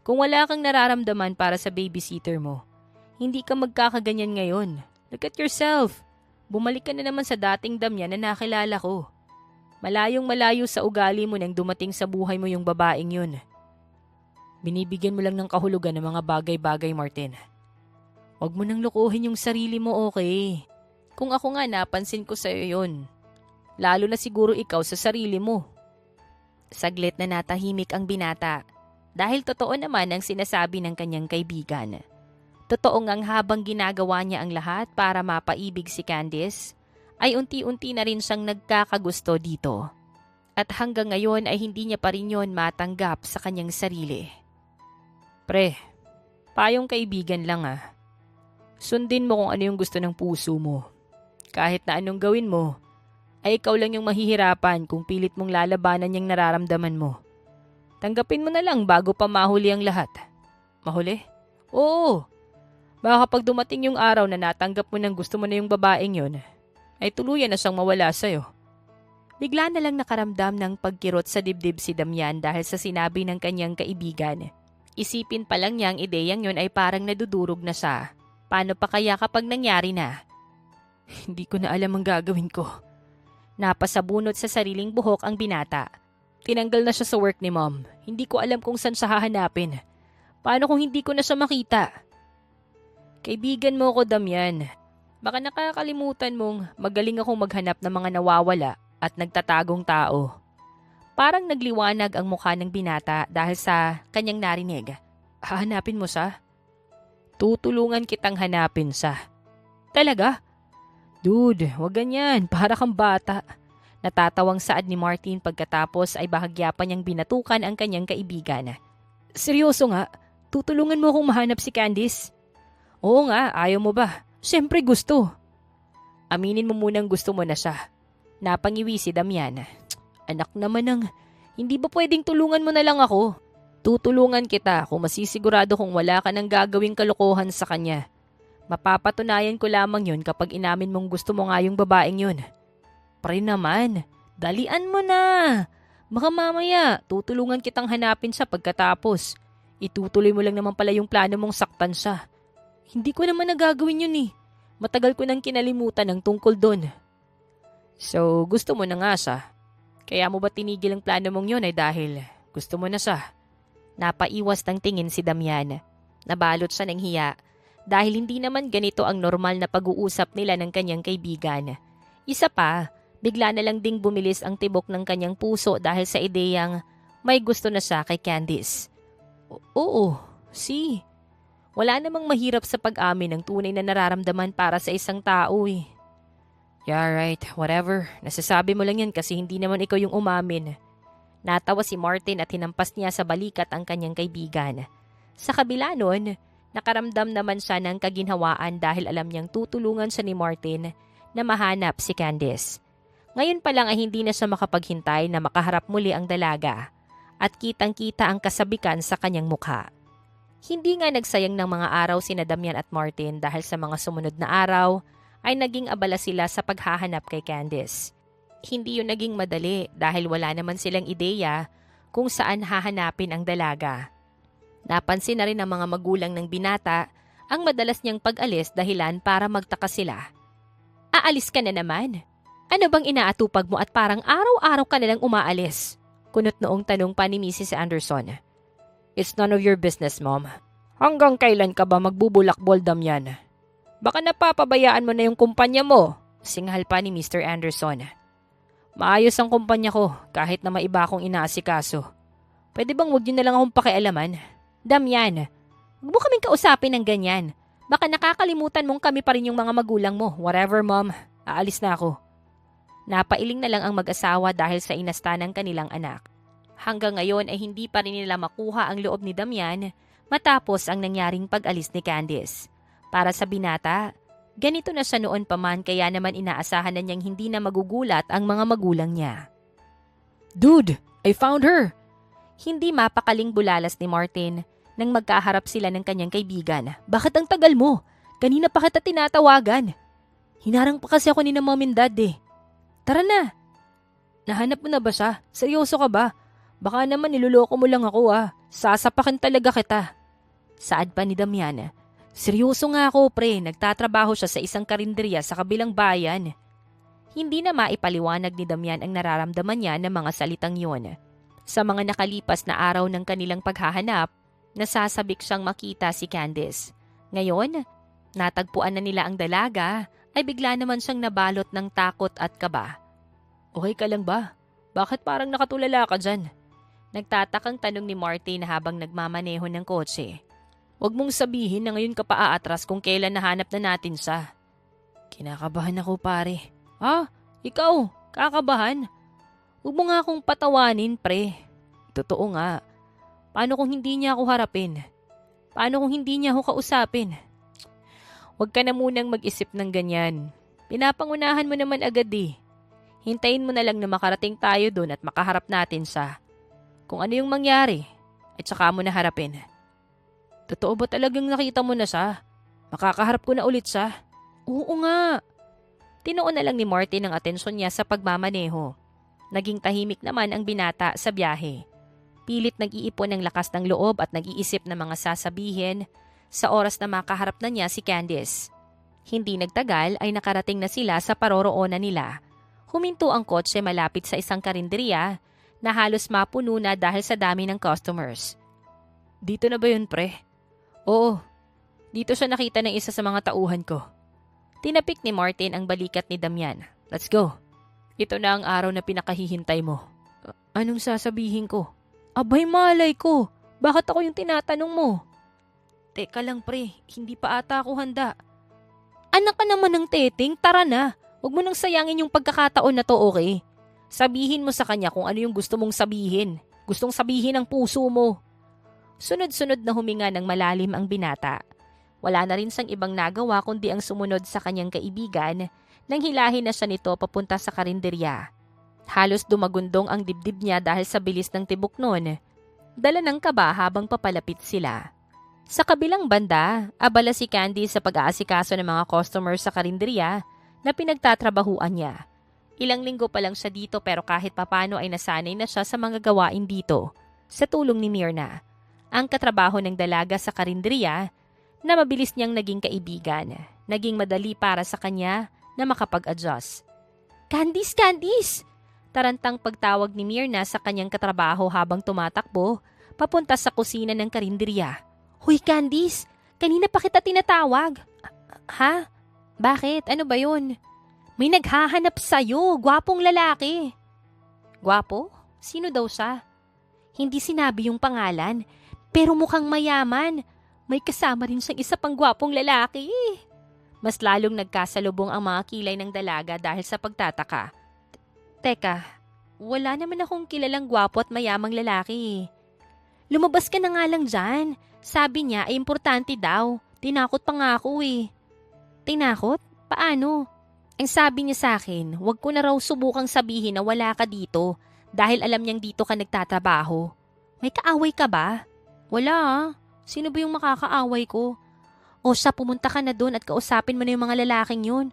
Kung wala kang nararamdaman para sa babysitter mo, hindi ka magkakaganyan ngayon. Look at yourself. Bumalik ka na naman sa dating Damian na nakilala ko. Malayong malayo sa ugali mo nang dumating sa buhay mo yung babaeng yun. Binibigyan mo lang ng kahulugan ng mga bagay-bagay, Martin. Huwag mo nang lukuhin yung sarili mo, okay? Kung ako nga napansin ko sa'yo yun. Lalo na siguro ikaw sa sarili mo. Saglit na natahimik ang binata dahil totoo naman ang sinasabi ng kanyang kaibigan. Totoo ngang habang ginagawa niya ang lahat para mapaibig si Candice, ay unti-unti na rin siyang nagkakagusto dito. At hanggang ngayon ay hindi niya pa rin yun matanggap sa kanyang sarili. Pre, payong kaibigan lang ah. Sundin mo kung ano yung gusto ng puso mo. Kahit na anong gawin mo, ay ikaw lang yung mahihirapan kung pilit mong lalabanan yung nararamdaman mo. Tanggapin mo na lang bago pa mahuli ang lahat. Mahuli? Oo. Baka kapag dumating yung araw na natanggap mo ng gusto mo na yung babaeng yun, ay tuluyan na siyang mawala sa'yo. Bigla na lang nakaramdam ng pagkirot sa dibdib si Damian dahil sa sinabi ng kanyang kaibigan. Isipin pa lang niya ang ideyang yun ay parang nadudurog na siya. Paano pa kaya kapag nangyari na? Hindi ko na alam ang gagawin ko. Napasabunot sa sariling buhok ang binata. Tinanggal na siya sa work ni Mom. Hindi ko alam kung saan siya hahanapin. Paano kung hindi ko na siya makita? Kaibigan mo ko, Damian. Baka nakakalimutan mong magaling akong maghanap ng mga nawawala at nagtatagong tao. Parang nagliwanag ang mukha ng binata dahil sa kanyang narinig. Hahanapin mo siya? Tutulungan kitang hanapin siya. Talaga? Dude, wag ganyan. Para kang bata. Natatawang saad ni Martin pagkatapos ay bahagya pa niyang binatukan ang kanyang kaibigan. Seryoso nga? Tutulungan mo akong mahanap si Candice? Oo nga, ayaw mo ba? Siyempre gusto. Aminin mo munang gusto mo na siya. Napangiwi si Damian. Anak naman ng, hindi ba pwedeng tulungan mo na lang ako? Tutulungan kita kung masisigurado kung wala ka nang gagawing kalokohan sa kanya. Mapapatunayan ko lamang yun kapag inamin mong gusto mo nga yung babaeng yun. Pre naman, dalian mo na. Baka mamaya, tutulungan kitang hanapin siya pagkatapos. Itutuloy mo lang naman pala yung plano mong saktan siya. Hindi ko naman nagagawin yun eh. Matagal ko nang kinalimutan ang tungkol doon. So, gusto mo na nga siya. Kaya mo ba tinigil ang plano mong yun ay dahil gusto mo na siya? Napaiwas ng tingin si Damian. Nabalot siya ng hiya dahil hindi naman ganito ang normal na pag-uusap nila ng kanyang kaibigan. Isa pa, bigla na lang ding bumilis ang tibok ng kanyang puso dahil sa ideyang may gusto na siya kay Candice. Oo, wala namang mahirap sa pag-amin ng tunay na nararamdaman para sa isang tao eh. Yeah, right. Whatever. Nasasabi mo lang yan kasi hindi naman ikaw yung umamin. Natawa si Martin at hinampas niya sa balikat ang kanyang kaibigan. Sa kabila nun, nakaramdam naman siya ng kaginhawaan dahil alam niyang tutulungan siya ni Martin na mahanap si Candice. Ngayon pa lang ay hindi na siya makapaghintay na makaharap muli ang dalaga at kitang-kita ang kasabikan sa kanyang mukha. Hindi nga nagsayang ng mga araw sina Damian at Martin dahil sa mga sumunod na araw ay naging abala sila sa paghahanap kay Candice. Hindi yun naging madali dahil wala naman silang ideya kung saan hahanapin ang dalaga. Napansin na rin ng mga magulang ng binata ang madalas niyang pag-alis dahilan para magtaka sila. Aalis ka na naman? Ano bang inaatupag mo at parang araw-araw ka nalang umaalis? Kunot noong tanong pa ni Mrs. Anderson. It's none of your business, Mom. Hanggang kailan ka ba magbubulakbol, Damian? Baka napapabayaan mo na yung kumpanya mo, singhal pa ni Mr. Anderson. Maayos ang kumpanya ko kahit na may iba akong inaasikaso. Pwede bang huwag niyo na lang akong pakialaman? Damian, huwag mo kaming kausapin ng ganyan. Baka nakakalimutan mong kami pa rin yung mga magulang mo. Whatever, Mom. Aalis na ako. Napailing na lang ang mag-asawa dahil sa inasta ng kanilang anak. Hanggang ngayon ay hindi pa rin nila makuha ang loob ni Damian matapos ang nangyaring pag-alis ni Candice. Para sa binata, ganito na siya noon pa man kaya naman inaasahan na niyang hindi na magugulat ang mga magulang niya. Dude, I found her! Hindi mapakaling bulalas ni Martin nang magkaharap sila ng kanyang kaibigan. Bakit ang tagal mo? Kanina pa kita tinatawagan. Hinarang pa kasi ako ni na Mom and Dad eh. Tara na! Nahanap mo na ba siya? Seryoso ka ba? Baka naman niloloko mo lang ako ah. Sasapakan talaga kita. Saad pa ni Damian. Seryoso nga ako pre, nagtatrabaho siya sa isang karinderya sa kabilang bayan. Hindi na maipaliwanag ni Damian ang nararamdaman niya ng mga salitang yun. Sa mga nakalipas na araw ng kanilang paghahanap, nasasabik siyang makita si Candice. Ngayon, natagpuan na nila ang dalaga, ay bigla naman siyang nabalot ng takot at kaba. Okay ka lang ba? Bakit parang nakatulala ka dyan? Nagtatakang tanong ni Martin habang nagmamaneho ng kotse. Huwag mong sabihin na ngayon ka pa aatras kung kailan nahanap na natin siya. Kinakabahan ako pare. Ah, ikaw, kakabahan? Huwag mo nga akong patawanin pre. Totoo nga. Paano kung hindi niya ako harapin? Paano kung hindi niya ako kausapin? Huwag ka na munang mag-isip ng ganyan. Pinapangunahan mo naman agad eh. Hintayin mo na lang na makarating tayo doon at makaharap natin siya. Kung ano yung mangyari, at saka mo na harapin. Totoo ba talagang nakita mo na siya? Makakaharap ko na ulit siya? Oo nga. Tinuon na lang ni Martin ang atensyon niya sa pagmamaneho. Naging tahimik naman ang binata sa biyahe. Pilit nag-iipon ng lakas ng loob at nag-iisip ng mga sasabihin sa oras na makaharap na niya si Candice. Hindi nagtagal ay nakarating na sila sa paroroonan nila. Huminto ang kotse malapit sa isang karinderya na halos mapuno na dahil sa dami ng customers. Dito na ba yun pre? Oo, dito siya nakita ng isa sa mga tauhan ko. Tinapik ni Martin ang balikat ni Damian. Let's go. Ito na ang araw na pinakahihintay mo. Anong sasabihin ko? Abay malay ko. Bakit ako yung tinatanong mo? Teka lang pre, hindi pa ata ako handa. Anak ka naman ng teteng, tara na. Huwag mo nang sayangin yung pagkakataon na to, okay? Sabihin mo sa kanya kung ano yung gusto mong sabihin. Gustong sabihin ng puso mo. Sunod-sunod na huminga ng malalim ang binata. Wala na rin siyang ibang nagawa kundi ang sumunod sa kanyang kaibigan nang hilahin na siya nito papunta sa karinderya. Halos dumagundong ang dibdib niya dahil sa bilis ng tibok nun. Dala ng kaba habang papalapit sila. Sa kabilang banda, abala si Candy sa pag-aasikaso ng mga customers sa karinderya na pinagtatrabahuan niya. Ilang linggo pa lang siya dito pero kahit papano ay nasanay na siya sa mga gawain dito. Sa tulong ni Myrna, ang katrabaho ng dalaga sa karinderya na mabilis niyang naging kaibigan. Naging madali para sa kanya na makapag-adjust. Candice, Candice! Tarantang pagtawag ni Myrna sa kanyang katrabaho habang tumatakbo papunta sa kusina ng karinderya. Hoy Candice, kanina pa kita tinatawag. Ha? Bakit? Ano ba yun? May naghahanap sa'yo, gwapong lalaki. Gwapo? Sino daw siya? Hindi sinabi yung pangalan, pero mukhang mayaman. May kasama rin siyang isa pang gwapong lalaki. Mas lalong nagkasalubong ang mga kilay ng dalaga dahil sa pagtataka. Teka, wala naman akong kilalang gwapo at mayamang lalaki. Lumabas ka na nga lang dyan. Sabi niya ay importante daw. Tinakot pa nga ako eh. Tinakot? Paano? Ang sabi niya sa akin, huwag ko na raw subukang sabihin na wala ka dito dahil alam niyang dito ka nagtatrabaho. May kaaway ka ba? Wala ah. Sino ba yung makakaaway ko? O siya, pumunta ka na doon at kausapin mo na yung mga lalaking yun.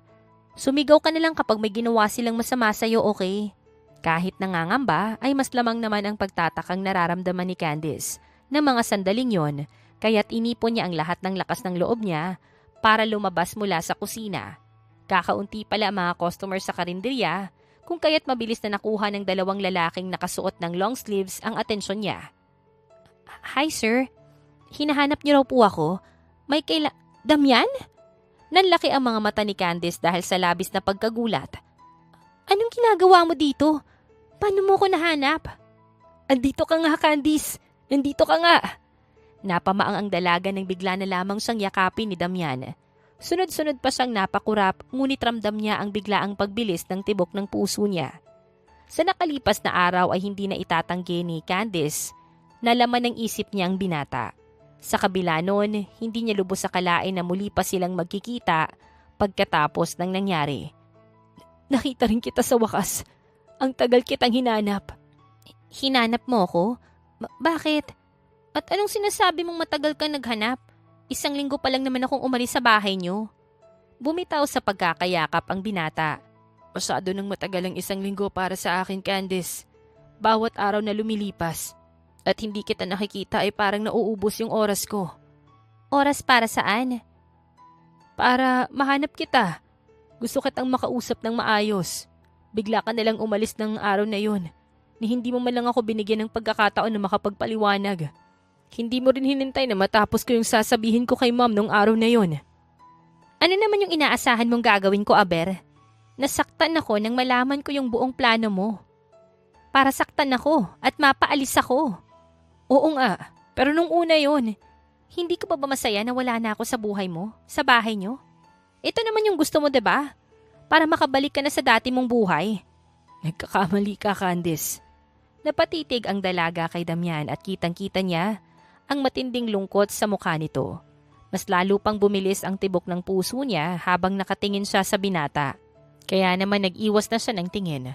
Sumigaw ka na lang kapag may ginawa silang masama sa'yo, okay? Kahit nangangamba, ay mas lamang naman ang pagtatakang nararamdaman ni Candice na mga sandaling yon, kaya't inipon niya ang lahat ng lakas ng loob niya para lumabas mula sa kusina. Kakaunti pala ang mga customer sa karinderya, kung kaya't mabilis na nakuha ng dalawang lalaking nakasuot ng long sleeves ang atensyon niya. Hi sir, hinahanap niyo raw po ako? May Damian? Nanlaki ang mga mata ni Candice dahil sa labis na pagkagulat. Anong ginagawa mo dito? Paano mo ko nahanap? Andito ka nga, Candice. Nandito ka nga. Napamaang ang dalaga nang bigla na lamang siyang yakapin ni Damian. Sunod-sunod pa siyang napakurap, ngunit ramdam niya ang biglaang pagbilis ng tibok ng puso niya. Sa nakalipas na araw ay hindi na itatanggi ni Candice na laman ng isip niya ang binata. Sa kabila noon, hindi niya lubos akalain na muli pa silang magkikita pagkatapos ng nangyari. Nakita rin kita sa wakas. Ang tagal kitang hinanap. Hinanap mo ko? Bakit? At anong sinasabi mong matagal kang naghanap? 1 linggo pa lang naman akong umalis sa bahay niyo. Bumitaw sa pagkakayakap ang binata. Masyado nang matagal ang 1 linggo para sa akin, Candice. Bawat araw na lumilipas at hindi kita nakikita ay parang nauubos yung oras ko. Oras para saan? Para mahanap kita. Gusto kitang makausap ng maayos. Bigla ka nalang umalis ng araw na yun. Ni hindi mo man lang ako binigyan ng pagkakataon na makapagpaliwanag. Hindi mo rin hinintay na matapos ko yung sasabihin ko kay mom nung araw na yun. Ano naman yung inaasahan mong gagawin ko, Aber? Nasaktan ako nang malaman ko yung buong plano mo. Para saktan ako at mapaalis ako. Oo nga, pero nung una yun, hindi ka pa ba masaya na wala na ako sa buhay mo, sa bahay nyo? Ito naman yung gusto mo, diba? Para makabalik ka na sa dati mong buhay. Nagkakamali ka, Candice. Napatitig ang dalaga kay Damian at kitang-kita niya ang matinding lungkot sa mukha nito. Mas lalo pang bumilis ang tibok ng puso niya habang nakatingin siya sa binata. Kaya naman nag-iwas na siya ng tingin.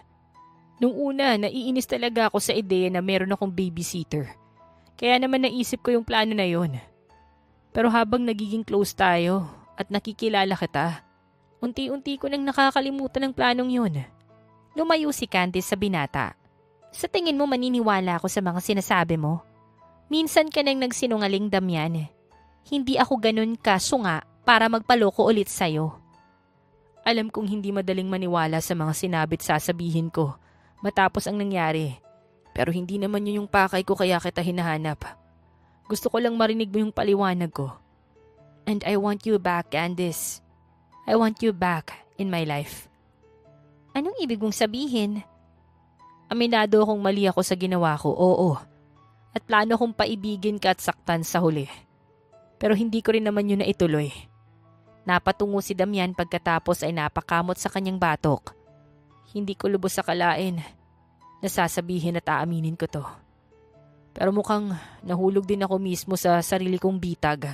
Nung una, naiinis talaga ako sa ideya na meron akong babysitter. Kaya naman naisip ko yung plano na yon. Pero habang nagiging close tayo at nakikilala kita, unti-unti ko nang nakakalimutan ang planong yun. Lumayo si Candice sa binata. Sa tingin mo maniniwala ako sa mga sinasabi mo? Minsan ka nang nagsinungaling, Damian. Hindi ako ganun kasunga para magpaloko ulit sa'yo. Alam kong hindi madaling maniwala sa mga sinabit sasabihin ko matapos ang nangyari. Pero hindi naman yun yung pakay ko kaya kita hinahanap. Gusto ko lang marinig mo yung paliwanag ko. And I want you back, Candice. I want you back in my life. Anong ibig mong sabihin? Aminado akong mali ako sa ginawa ko, oo. At plano kong paibigin ka at saktan sa huli. Pero hindi ko rin naman yun na ituloy. Napatungo si Damian pagkatapos ay napakamot sa kanyang batok. Hindi ko lubos akalain. Nasasabihin at aaminin ko to. Pero mukhang nahulog din ako mismo sa sarili kong bitag.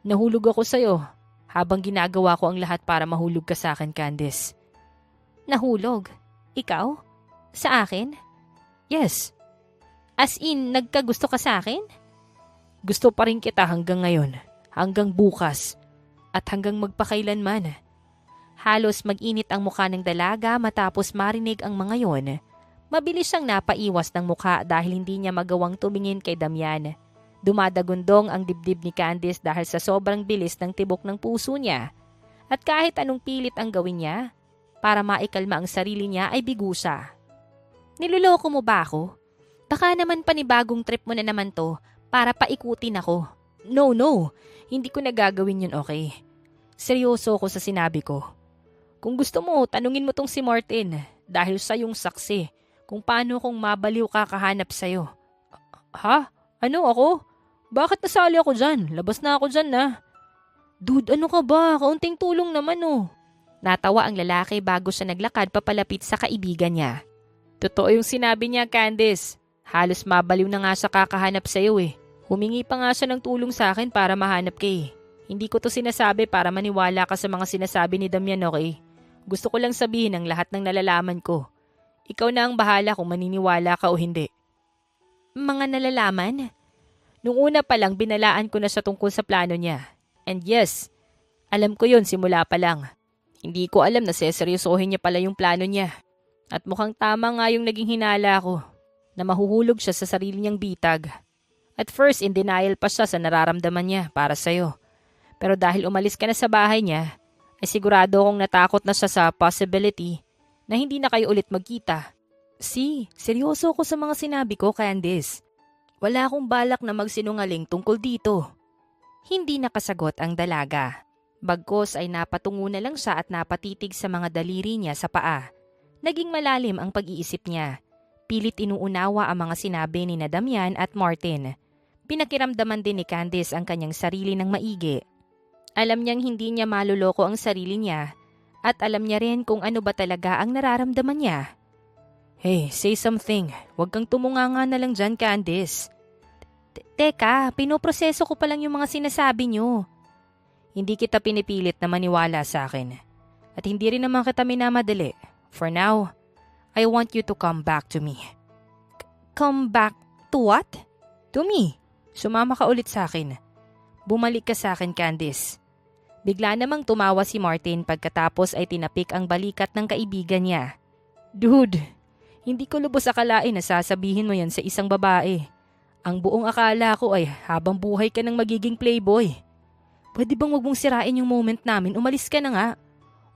Nahulog ako sa'yo habang ginagawa ko ang lahat para mahulog ka sa akin, Candice. Nahulog? Ikaw? Sa akin? Yes. As in, nagkagusto ka sa akin? Gusto pa rin kita hanggang ngayon, hanggang bukas, at hanggang magpakailanman. Halos mag-init ang mukha ng dalaga matapos marinig ang mga yon. Mabilis siyang napaiwas ng mukha dahil hindi niya magawang tumingin kay Damian. Dumadagundong ang dibdib ni Candice dahil sa sobrang bilis ng tibok ng puso niya. At kahit anong pilit ang gawin niya, para maikalma ang sarili niya ay bigo siya. Niloloko mo ba ako? Baka naman panibagong trip mo na naman to para paikutin ako. No, hindi ko nagagawin yun, okay? Seryoso ako sa sinabi ko. Kung gusto mo, tanungin mo tong si Martin dahil siya yung saksi kung paano kung mabaliw kakahanap sa'yo. Ha? Ano ako? Bakit nasali ako dyan? Labas na ako dyan na. Dude, ano ka ba? Kaunting tulong naman oh. Natawa ang lalaki bago siya naglakad papalapit sa kaibigan niya. Totoo yung sinabi niya, Candice. Halos mabaliw na nga siya kakahanap sa'yo eh. Humingi pa nga siya ng tulong sa akin para mahanap ka eh. Hindi ko to sinasabi para maniwala ka sa mga sinasabi ni Damian, okay? Gusto ko lang sabihin ang lahat ng nalalaman ko. Ikaw na ang bahala kung maniniwala ka o hindi. Mga nalalaman? Nung una pa lang binalaan ko na siya tungkol sa plano niya. And yes, alam ko yun simula pa lang. Hindi ko alam na seseryosohin niya pala yung plano niya. At mukhang tama nga yung naging hinala ko na mahuhulog siya sa sarili niyang bitag. At first, in denial pa siya sa nararamdaman niya para sa'yo. Pero dahil umalis ka na sa bahay niya, ay sigurado akong natakot na siya sa possibility na hindi na kayo ulit magkita. Seryoso ko sa mga sinabi ko, Candice. Wala akong balak na magsinungaling tungkol dito. Hindi nakasagot ang dalaga. Bagkos ay napatungo na lang siya at napatitig sa mga daliri niya sa paa. Naging malalim ang pag-iisip niya. Pilit inuunawa ang mga sinabi ni Damian at Martin. Pinakiramdaman din ni Candice ang kanyang sarili ng maigi. Alam niyang hindi niya maluloko ang sarili niya at alam niya rin kung ano ba talaga ang nararamdaman niya. Hey, say something. Huwag kang tumunganga na lang dyan, Candice. Teka, pinoproseso ko pa lang yung mga sinasabi niyo. Hindi kita pinipilit na maniwala sa akin. At hindi rin naman kita minamadali. For now, I want you to come back to me. Come back to what? To me. Sumama ka ulit sa akin. Bumalik ka sa akin, Candice. Bigla namang tumawa si Martin pagkatapos ay tinapik ang balikat ng kaibigan niya. Dude, hindi ko lubos akalain na sasabihin mo yan sa isang babae. Ang buong akala ko ay habang buhay ka ng magiging playboy. Pwede bang wag mong sirain yung moment namin? Umalis ka na nga.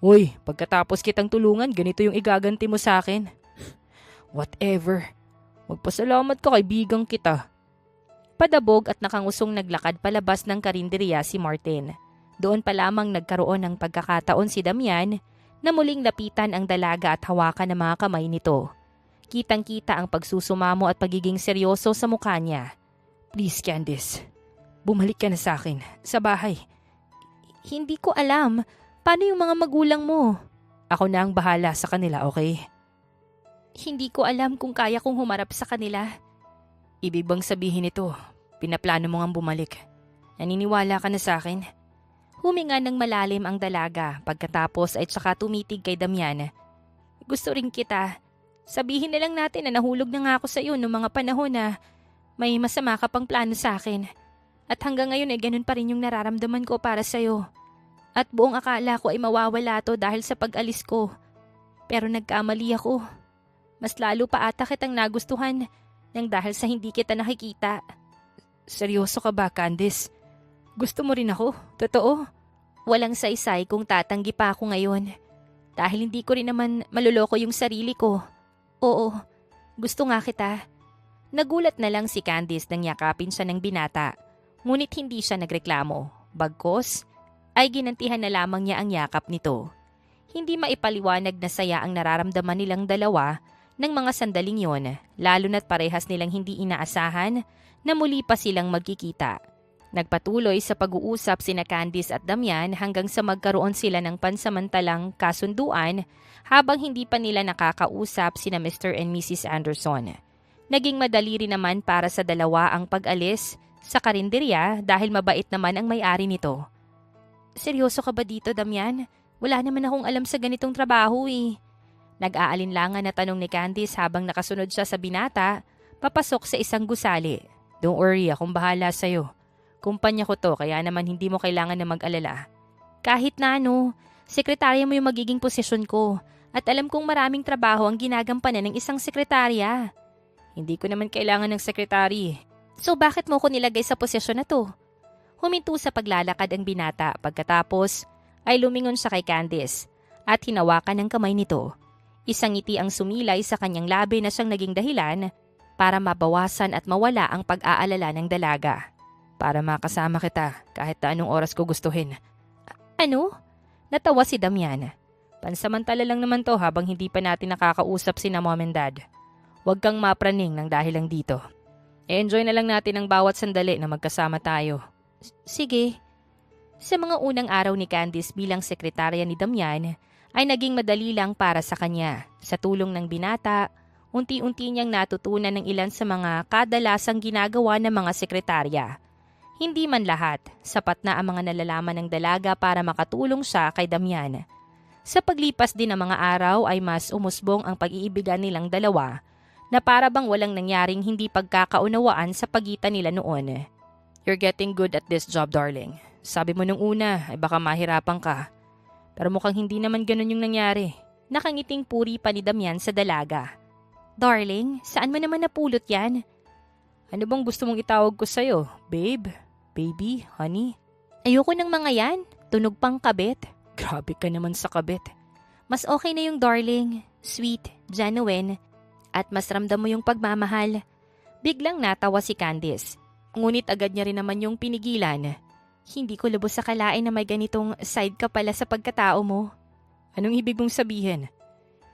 Uy, pagkatapos kitang tulungan, ganito yung igaganti mo sa akin. Whatever. Magpasalamat ka, kaibigang kita. Padabog at nakangusong naglakad palabas ng karinderya si Martin. Doon pa lamang nagkaroon ng pagkakataon si Damian na muling lapitan ang dalaga at hawakan ng mga kamay nito. Kitang-kita ang pagsusumamo at pagiging seryoso sa mukha niya. Please, Candice. Bumalik ka na sa akin, sa bahay. Hindi ko alam. Paano yung mga magulang mo? Ako na ang bahala sa kanila, okay? Hindi ko alam kung kaya kong humarap sa kanila. Ibig bang sabihin ito, pinaplano mo ngang bumalik? Naniniwala ka na sa akin? Huminga ng malalim ang dalaga pagkatapos ay tsaka tumitig kay Damian. Gusto rin kita. Sabihin na lang natin na nahulog na nga ako sa iyo noong mga panahon na may masama ka pang plano sa akin. At hanggang ngayon ay ganun pa rin yung nararamdaman ko para sa iyo. At buong akala ko ay mawawala to dahil sa pag-alis ko. Pero nagkamali ako. Mas lalo pa ata kitang nagustuhan nang dahil sa hindi kita nakikita. Seryoso ka ba, Candice? Gusto mo rin ako? Totoo? Walang saysay kung tatanggi pa ako ngayon. Dahil hindi ko rin naman maluloko yung sarili ko. Oo, gusto nga kita. Nagulat na lang si Candice nang yakapin siya ng binata. Ngunit hindi siya nagreklamo. Bagkos, ay ginantihan na lamang niya ang yakap nito. Hindi maipaliwanag na saya ang nararamdaman nilang dalawa ng mga sandaling yon, lalo na't parehas nilang hindi inaasahan na muli pa silang magkikita. Nagpatuloy sa pag-uusap sina Candice at Damian hanggang sa magkaroon sila ng pansamantalang kasunduan habang hindi pa nila nakakausap sina Mr. and Mrs. Anderson. Naging madali rin naman para sa dalawa ang pag-alis sa karinderya dahil mabait naman ang may-ari nito. Seryoso ka ba dito, Damian? Wala naman akong alam sa ganitong trabaho eh. Nag-aalinlangan na tanong ni Candice habang nakasunod siya sa binata, papasok sa isang gusali. Don't worry, akong bahala sa'yo. Kumpanya ko to, kaya naman hindi mo kailangan na mag-alala. Kahit na ano, sekretarya mo yung magiging posisyon ko. At alam kong maraming trabaho ang ginagampanan ng isang sekretarya. Hindi ko naman kailangan ng sekretary. So bakit mo ko nilagay sa posisyon na to? Huminto sa paglalakad ang binata pagkatapos ay lumingon siya kay Candice at hinawakan ang kamay nito. Isang ngiti ang sumilay sa kanyang labi na siyang naging dahilan para mabawasan at mawala ang pag-aalala ng dalaga. Para makasama kita kahit na anong oras ko gustuhin. Ano? Natawa si Damian. Pansamantala lang naman to habang hindi pa natin nakakausap sina mom and dad. Huwag kang mapraning ng dahil lang dito. Enjoy na lang natin ang bawat sandali na magkasama tayo. Sige. Sa mga unang araw ni Candice bilang sekretarya ni Damian, ay naging madali lang para sa kanya. Sa tulong ng binata, unti-unti niyang natutunan ng ilan sa mga kadalasang ginagawa ng mga sekretarya. Hindi man lahat, sapat na ang mga nalalaman ng dalaga para makatulong siya kay Damian. Sa paglipas din ng mga araw ay mas umusbong ang pag-iibigan nilang dalawa na para bang walang nangyaring hindi pagkakaunawaan sa pagitan nila noon. You're getting good at this job, darling. Sabi mo nung una ay baka mahirapan ka. Pero mukhang hindi naman ganun yung nangyari. Nakangiting puri pa ni Damian sa dalaga. Darling, saan mo naman napulot yan? Ano bang gusto mong itawag ko sa'yo? Babe? Baby? Honey? Ayoko ng mga yan. Tunog pang kabit. Grabe ka naman sa kabit. Mas okay na yung darling, sweet, genuine, at mas ramdam mo yung pagmamahal. Biglang natawa si Candice. Ngunit agad niya rin naman yung pinigilan. Hindi ko lubos sa kalain na may ganitong side ka pala sa pagkatao mo. Anong ibig mong sabihin?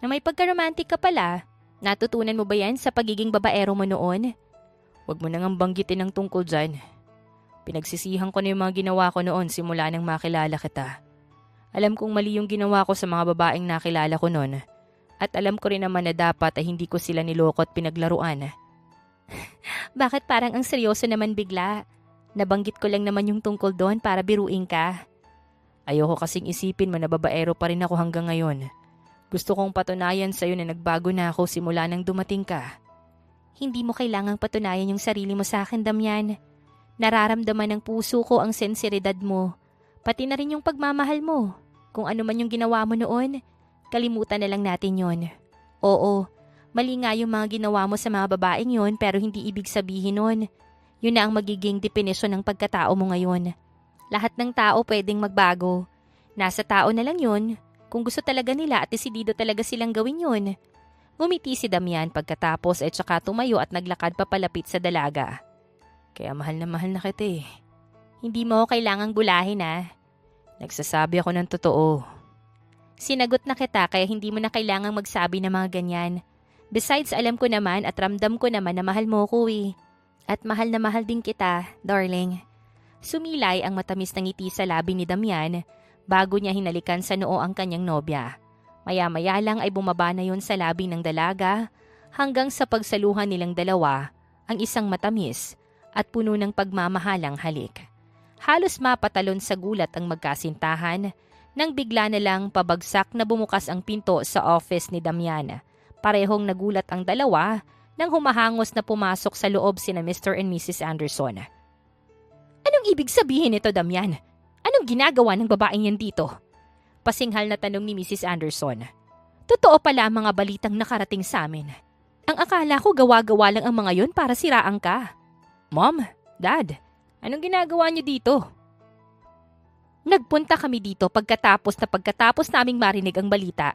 Na may pagka-romantic ka pala. Natutunan mo ba yan sa pagiging babaero mo noon? Huwag mo nang banggitin ang tungkol dyan. Pinagsisihan ko na yung mga ginawa ko noon simula nang makilala kita. Alam kong mali yung ginawa ko sa mga babaeng nakilala ko noon. At alam ko rin naman na dapat ay hindi ko sila niloko at pinaglaruan. Bakit parang ang seryoso naman bigla? Nabanggit ko lang naman yung tungkol doon para biruin ka. Ayoko kasing isipin mo na babaero pa rin ako hanggang ngayon. Gusto kong patunayan sa'yo na nagbago na ako simula nang dumating ka. Hindi mo kailangang patunayan yung sarili mo sa akin, Damian. Nararamdaman ng puso ko ang sensiridad mo. Pati na rin yung pagmamahal mo. Kung ano man yung ginawa mo noon, kalimutan na lang natin yon. Oo, mali nga yung mga ginawa mo sa mga babaeng yon pero hindi ibig sabihin nun. Yun na ang magiging definisyon ng pagkatao mo ngayon. Lahat ng tao pwedeng magbago. Nasa tao na lang yun. Kung gusto talaga nila at desidido talaga silang gawin yun. Ngumiti si Damian pagkatapos at saka tumayo at naglakad papalapit sa dalaga. Kaya mahal na kita eh. Hindi mo ako kailangang bulahin Nagsasabi ako ng totoo. Sinagot na kita kaya hindi mo na kailangang magsabi ng mga ganyan. Besides, alam ko naman at ramdam ko naman na mahal mo ko eh. At mahal na mahal din kita, darling. Sumilay ang matamis na ngiti sa labi ni Damian bago niya hinalikan sa noo ang kanyang nobya. Maya-maya lang ay bumaba na yon sa labi ng dalaga hanggang sa pagsaluhan nilang dalawa ang isang matamis at puno ng pagmamahalang halik. Halos mapatalon sa gulat ang magkasintahan nang bigla na lang pabagsak na bumukas ang pinto sa office ni Damian. Parehong nagulat ang dalawa nang humahangos na pumasok sa loob sina Mr. and Mrs. Anderson. Anong ibig sabihin nito, Damian? Anong ginagawa ng babaeng yan dito? Pasinghal na tanong ni Mrs. Anderson. Totoo pala ang mga balitang nakarating sa amin. Ang akala ko gawa-gawa lang ang mga yon para siraan ka. Mom, Dad, anong ginagawa niyo dito? Nagpunta kami dito pagkatapos naming marinig ang balita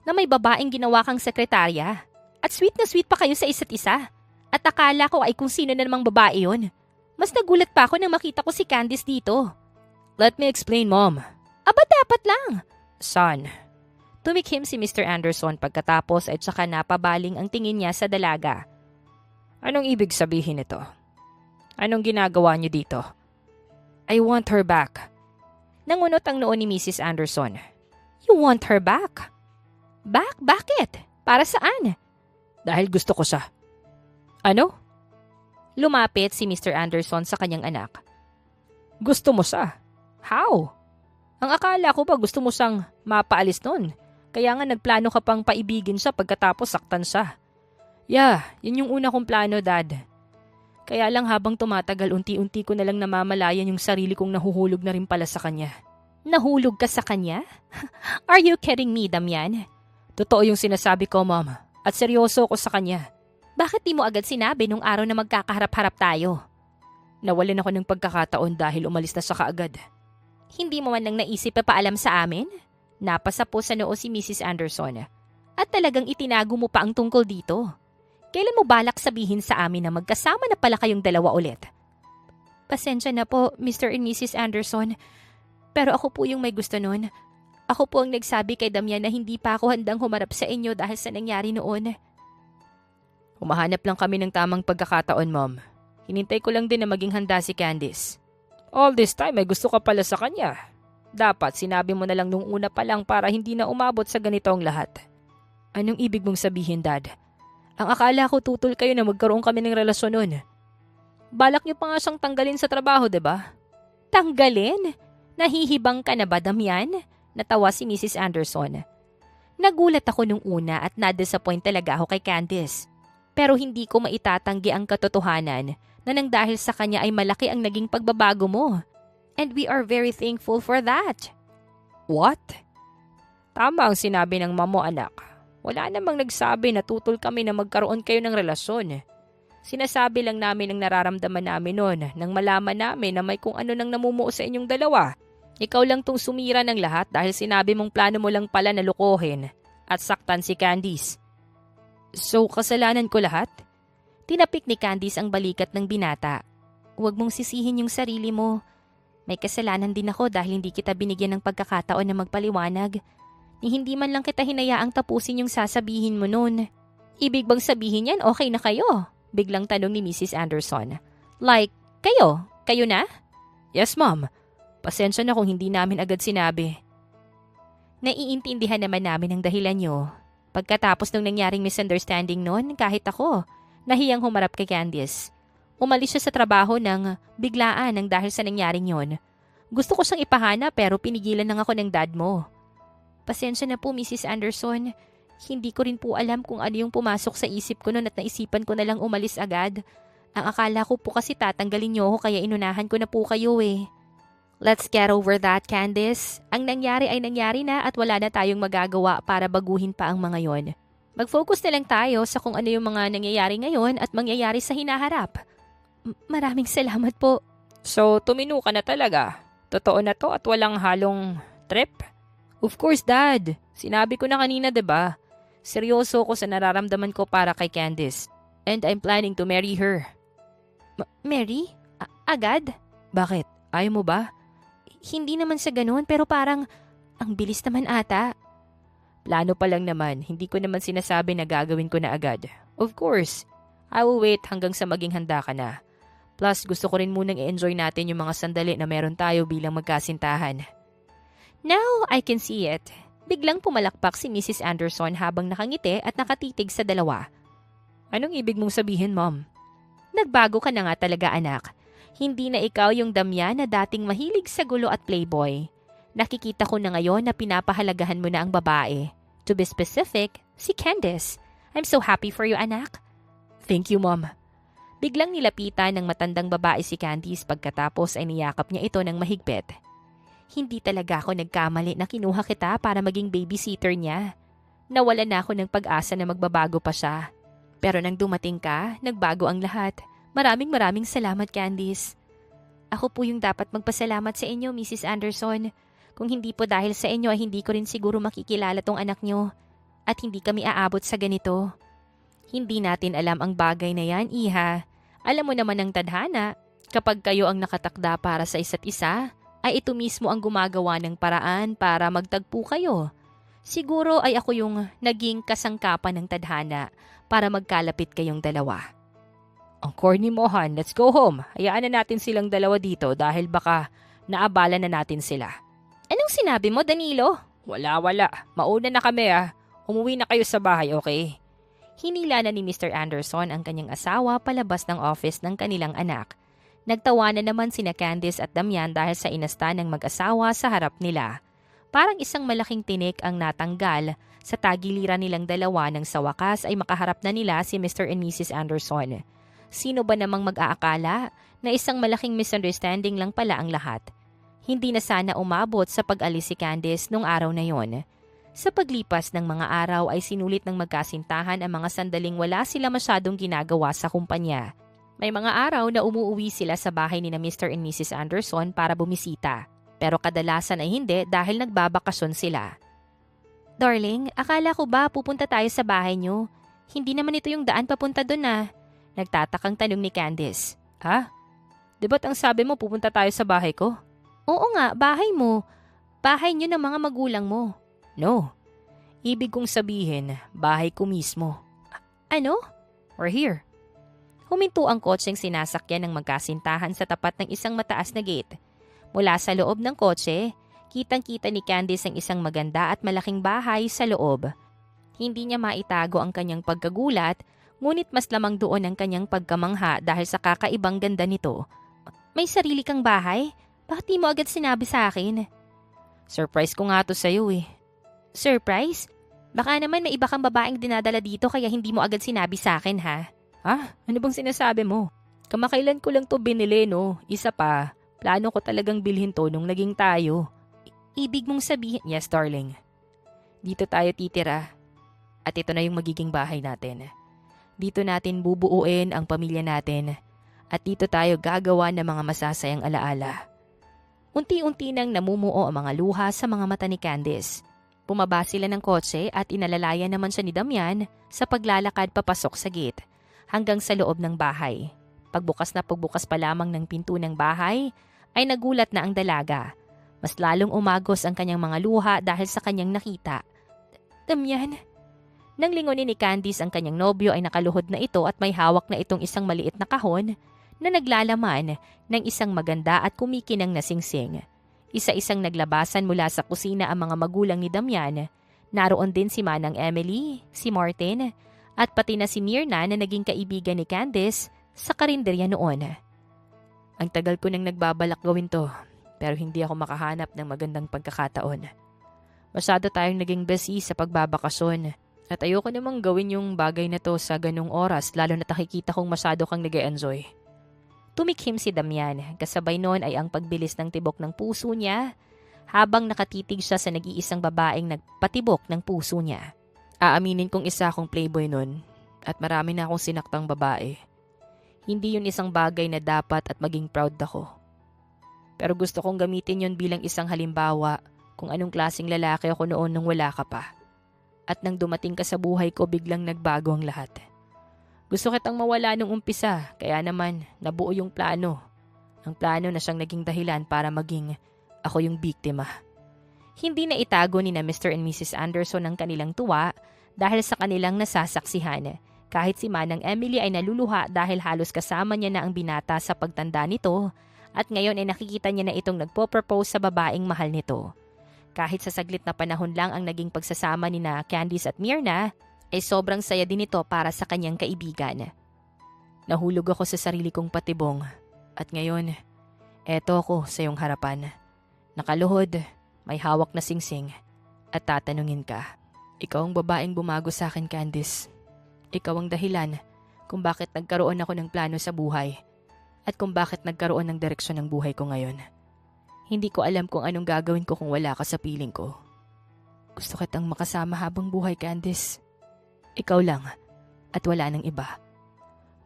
na may babaeng ginawa kang sekretarya. At sweet na sweet pa kayo sa isa't isa. At akala ko ay kung sino na namang babae yon. Mas nagulat pa ako nang makita ko si Candice dito. Let me explain, Mom. Aba dapat lang. Son. Tumikhim si Mr. Anderson pagkatapos at saka napabaling ang tingin niya sa dalaga. Anong ibig sabihin nito? Anong ginagawa niyo dito? I want her back. Nangunot ang noo ni Mrs. Anderson. You want her back? Back? Bakit? Para saan? Dahil gusto ko siya. Ano? Lumapit si Mr. Anderson sa kanyang anak. Gusto mo siya? How? Ang akala ko ba gusto mo siyang mapaalis nun? Kaya nga nagplano ka pang paibigin siya pagkatapos saktan siya. Yeah, yun yung una kong plano, Dad. Kaya lang habang tumatagal unti-unti ko na lang namamalayan yung sarili kong nahuhulog na rin pala sa kanya. Nahulog ka sa kanya? Are you kidding me, Damian? Totoo yung sinasabi ko, Mom. At seryoso ko sa kanya. Bakit di mo agad sinabi nung araw na magkakaharap-harap tayo? Nawalan ako ng pagkakataon dahil umalis na siya kaagad. Hindi mo man lang naisip na paalam sa amin? Napasa po sa noo si Mrs. Anderson. At talagang itinago mo pa ang tungkol dito. Kailan mo balak sabihin sa amin na magkasama na pala kayong dalawa ulit? Pasensya na po, Mr. and Mrs. Anderson. Pero ako po yung may gusto nun. Ako po ang nagsabi kay Damian na hindi pa ako handang humarap sa inyo dahil sa nangyari noon. Humahanap lang kami ng tamang pagkakataon, Mom. Hinintay ko lang din na maging handa si Candice. All this time ay gusto ka pala sa kanya. Dapat sinabi mo na lang nung una pa lang para hindi na umabot sa ganito ang lahat. Anong ibig mong sabihin, Dad? Ang akala ko tutol kayo na magkaroon kami ng relasyon nun. Balak niyo pa nga siyang tanggalin sa trabaho, diba? Tanggalin? Nahihibang ka na ba, Damian? Natawa si Mrs. Anderson. Nagulat ako nung una at na-disappoint talaga ako kay Candice. Pero hindi ko maitatanggi ang katotohanan na nang dahil sa kanya ay malaki ang naging pagbabago mo. And we are very thankful for that. What? Tama ang sinabi ng mamo, anak. Wala namang nagsabi na tutol kami na magkaroon kayo ng relasyon. Sinasabi lang namin ang nararamdaman namin noon nang malaman namin na may kung ano nang namumuo sa inyong dalawa. Ikaw lang tong sumira ng lahat dahil sinabi mong plano mo lang pala na lukohin at saktan si Candice. So, kasalanan ko lahat? Tinapik ni Candice ang balikat ng binata. Huwag mong sisihin yung sarili mo. May kasalanan din ako dahil hindi kita binigyan ng pagkakataon na magpaliwanag. Ni hindi man lang kita hinayaang tapusin yung sasabihin mo noon. Ibig bang sabihin yan okay na kayo? Biglang tanong ni Mrs. Anderson. Like, kayo? Kayo na? Yes, ma'am. Pasensya na kung hindi namin agad sinabi. Naiintindihan naman namin ang dahilan nyo. Pagkatapos ng nangyaring misunderstanding noon, kahit ako, nahiyang humarap kay Candice. Umalis siya sa trabaho ng biglaan ng dahil sa nangyaring yon. Gusto ko siyang ipahana pero pinigilan lang ako ng dad mo. Pasensya na po, Mrs. Anderson. Hindi ko rin po alam kung ano yung pumasok sa isip ko noon at naisipan ko na lang umalis agad. Ang akala ko po kasi tatanggalin niyo ako kaya inunahan ko na po kayo eh. Let's get over that, Candice. Ang nangyari ay nangyari na at wala na tayong magagawa para baguhin pa ang mga yon. Mag-focus na lang tayo sa kung ano yung mga nangyayari ngayon at mangyayari sa hinaharap. Maraming salamat po. So, tumino ka na talaga. Totoo na to at walang halong trip? Of course, Dad. Sinabi ko na kanina, 'di ba? Seryoso ko sa nararamdaman ko para kay Candice. And I'm planning to marry her. Mary? Agad? Bakit? Ayaw mo ba? Hindi naman sa ganun pero parang ang bilis naman ata. Plano pa lang naman. Hindi ko naman sinasabi na gagawin ko na agad. Of course. I will wait hanggang sa maging handa ka na. Plus, gusto ko rin munang i-enjoy natin yung mga sandali na meron tayo bilang magkasintahan. Now, I can see it. Biglang pumalakpak si Mrs. Anderson habang nakangiti at nakatitig sa dalawa. Anong ibig mong sabihin, Mom? Nagbago ka na nga talaga, anak. Hindi na ikaw yung damya na dating mahilig sa gulo at playboy. Nakikita ko na ngayon na pinapahalagahan mo na ang babae. To be specific, si Candice. I'm so happy for you, anak. Thank you, Mom. Biglang nilapitan ng matandang babae si Candice pagkatapos ay niyakap niya ito ng mahigpit. Hindi talaga ako nagkamali na kinuha kita para maging babysitter niya. Nawala na ako ng pag-asa na magbabago pa siya. Pero nang dumating ka, nagbago ang lahat. Maraming salamat, Candice. Ako po yung dapat magpasalamat sa inyo, Mrs. Anderson. Kung hindi po dahil sa inyo ay hindi ko rin siguro makikilala tong anak nyo. At hindi kami aabot sa ganito. Hindi natin alam ang bagay na yan, Iha. Alam mo naman ang tadhana, kapag kayo ang nakatakda para sa isa't isa, ay ito mismo ang gumagawa ng paraan para magtagpo kayo. Siguro ay ako yung naging kasangkapan ng tadhana para magkalapit kayong dalawa. Ang corny mo, Han. Let's go home. Hayaan na natin silang dalawa dito dahil baka naabala na natin sila. Anong sinabi mo, Danilo? Wala. Mauna na kami Umuwi na kayo sa bahay, okay? Hinila na ni Mr. Anderson ang kanyang asawa palabas ng office ng kanilang anak. Nagtawanan naman sina Candice at Damian dahil sa inasta ng mag-asawa sa harap nila. Parang isang malaking tinik ang natanggal sa tagiliran nilang dalawa nang sa wakas ay makaharap na nila si Mr. and Mrs. Anderson. Sino ba namang mag-aakala na isang malaking misunderstanding lang pala ang lahat? Hindi na sana umabot sa pag-alis si Candice nung araw na yon. Sa paglipas ng mga araw ay sinulit ng magkasintahan ang mga sandaling wala sila masyadong ginagawa sa kumpanya. May mga araw na umuuwi sila sa bahay ni na Mr. and Mrs. Anderson para bumisita. Pero kadalasan ay hindi dahil nagbabakasyon sila. Darling, akala ko ba pupunta tayo sa bahay niyo? Hindi naman ito yung daan papunta doon Nagtatakang tanong ni Candice. Ha? Di ba't ang sabi mo pupunta tayo sa bahay ko? Oo nga, bahay mo. Bahay niyo ng mga magulang mo. No. Ibig kong sabihin, bahay ko mismo. Ano? We're here. Huminto ang kotseng sinasakyan ng magkasintahan sa tapat ng isang mataas na gate. Mula sa loob ng kotse, kitang-kita ni Candice ang isang maganda at malaking bahay sa loob. Hindi niya maitago ang kanyang pagkagulat, ngunit mas lamang doon ang kanyang pagkamangha dahil sa kakaibang ganda nito. May sarili kang bahay? Bakit di mo agad sinabi sa akin? Surprise ko nga to sa'yo Surprise? Baka naman may iba kang babaeng dinadala dito kaya hindi mo agad sinabi sa akin ha? Ano bang sinasabi mo? Kamakailan ko lang to binili Isa pa, plano ko talagang bilhin to nung naging tayo. Ibig mong sabihin, yes darling. Dito tayo titira. At ito na yung magiging bahay natin. Dito natin bubuuin ang pamilya natin. At dito tayo gagawa ng mga masasayang alaala. Unti-unti nang namumuo ang mga luha sa mga mata ni Candice. Bumaba sila ng kotse at inalalayan naman siya ni Damian sa paglalakad papasok sa gate hanggang sa loob ng bahay. Pagbukas pa lamang ng pinto ng bahay ay nagulat na ang dalaga. Mas lalong umagos ang kanyang mga luha dahil sa kanyang nakita. Damian? Nang lingunin ni Candice ang kanyang nobyo ay nakaluhod na ito at may hawak na itong isang maliit na kahon na naglalaman ng isang maganda at kumikinang na singsing. Isa-isang naglabasan mula sa kusina ang mga magulang ni Damian. Naroon din si Manang Emily, si Martin, at pati na si Myrna na naging kaibigan ni Candice sa karinderya noon. Ang tagal ko nang nagbabalak gawin to, pero hindi ako makahanap ng magandang pagkakataon. Masyado tayong naging busy sa pagbabakasyon at ayoko namang gawin yung bagay na to sa ganung oras lalo na nakikita kong masyado kang nag-e-enjoy. Tumikhim si Damian, kasabay noon ay ang pagbilis ng tibok ng puso niya habang nakatitig siya sa nag-iisang babaeng nagpatibok ng puso niya. Aaminin kong isa akong playboy noon at marami na akong sinaktang babae. Hindi yun isang bagay na dapat at maging proud ako. Pero gusto kong gamitin yun bilang isang halimbawa kung anong klaseng lalaki ako noon nung wala ka pa. At nang dumating ka sa buhay ko biglang nagbago ang lahat. Gusto kitang mawala nung umpisa, kaya naman nabuo yung plano. Ang plano na siyang naging dahilan para maging ako yung biktima. Hindi na itago ni na Mr. and Mrs. Anderson ang kanilang tuwa dahil sa kanilang nasasaksihan. Kahit si Manang Emily ay naluluha dahil halos kasama niya na ang binata sa pagtanda nito at ngayon ay nakikita niya na itong nagpo-propose sa babaeng mahal nito. Kahit sa saglit na panahon lang ang naging pagsasama ni na Candice at Myrna, ay sobrang saya din ito para sa kanyang kaibigan. Nahulog ako sa sarili kong patibong at ngayon, eto ako sa iyong harapan. Nakaluhod, may hawak na singsing at tatanungin ka. Ikaw ang babaeng bumago sa akin, Candice. Ikaw ang dahilan kung bakit nagkaroon ako ng plano sa buhay at kung bakit nagkaroon ng direksyon ng buhay ko ngayon. Hindi ko alam kung anong gagawin ko kung wala ka sa piling ko. Gusto kitang makasama habang buhay, Candice. Ikaw lang at wala nang iba.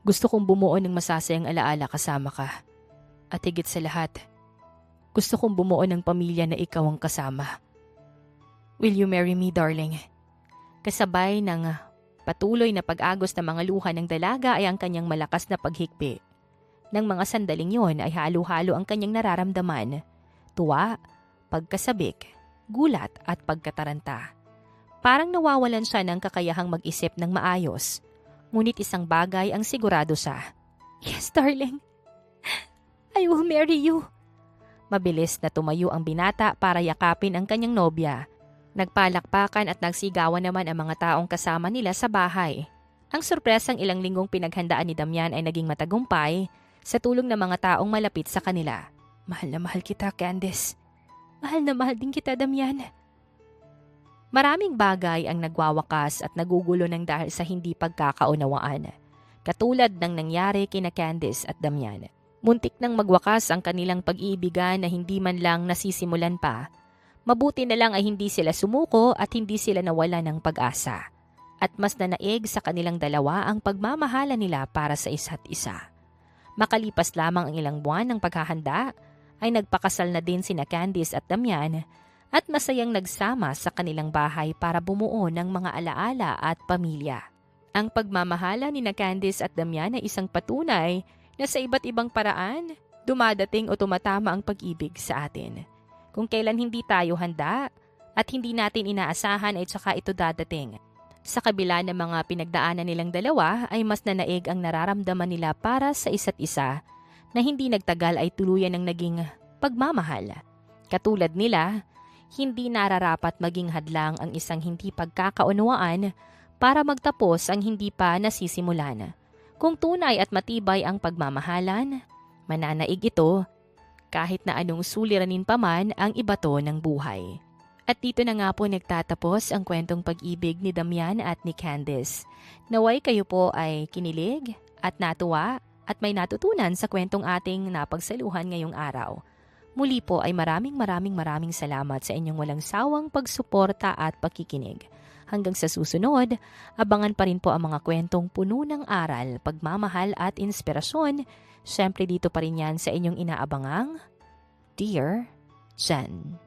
Gusto kong bumuo ng masasayang alaala kasama ka. At higit sa lahat, gusto kong bumuo ng pamilya na ikaw ang kasama. Will you marry me, darling? Kasabay ng patuloy na pag-agos ng mga luha ng dalaga ay ang kanyang malakas na paghikbi. Nang mga sandaling yon ay halo-halo ang kanyang nararamdaman. Tuwa, pagkasabik, gulat at pagkataranta. Parang nawawalan siya ng kakayahang mag-isip ng maayos. Ngunit isang bagay ang sigurado siya. Yes, darling. I will marry you. Mabilis na tumayo ang binata para yakapin ang kanyang nobya. Nagpalakpakan at nagsigawan naman ang mga taong kasama nila sa bahay. Ang sorpresang ilang linggong pinaghandaan ni Damian ay naging matagumpay sa tulong ng mga taong malapit sa kanila. Mahal na mahal kita, Candice. Mahal na mahal din kita, Damian. Maraming bagay ang nagwawakas at nagugulo ng dahil sa hindi pagkakaunawaan. Katulad ng nangyari kina Candice at Damian. Muntik nang magwakas ang kanilang pag-iibigan na hindi man lang nasisimulan pa. Mabuti na lang ay hindi sila sumuko at hindi sila nawala ng pag-asa. At mas nanaig sa kanilang dalawa ang pagmamahala nila para sa isa't isa. Makalipas lamang ang ilang buwan ng paghahanda, ay nagpakasal na din sina Candice at Damian at masayang nagsama sa kanilang bahay para bumuo ng mga alaala at pamilya. Ang pagmamahala ni na Candice at Damian ay isang patunay na sa iba't ibang paraan, dumadating o tumatama ang pag-ibig sa atin. Kung kailan hindi tayo handa at hindi natin inaasahan ay tsaka ito dadating. Sa kabila ng mga pinagdaanan nilang dalawa ay mas nanaig ang nararamdaman nila para sa isa't isa na hindi nagtagal ay tuluyan ng naging pagmamahal. Katulad nila, hindi nararapat maging hadlang ang isang hindi pagkakaunawaan para magtapos ang hindi pa nasisimulan. Kung tunay at matibay ang pagmamahalan, mananaig ito kahit na anong suliranin pa man ang ibato ng buhay. At dito na nga po nagtatapos ang kwentong pag-ibig ni Damian at ni Candice. Naway kayo po ay kinilig at natuwa at may natutunan sa kwentong ating napagsaluhan ngayong araw. Muli po ay maraming salamat sa inyong walang sawang pagsuporta at pakikinig. Hanggang sa susunod, abangan pa rin po ang mga kwentong puno ng aral, pagmamahal at inspirasyon. Siyempre dito pa rin yan sa inyong inaabangang Dear Jen.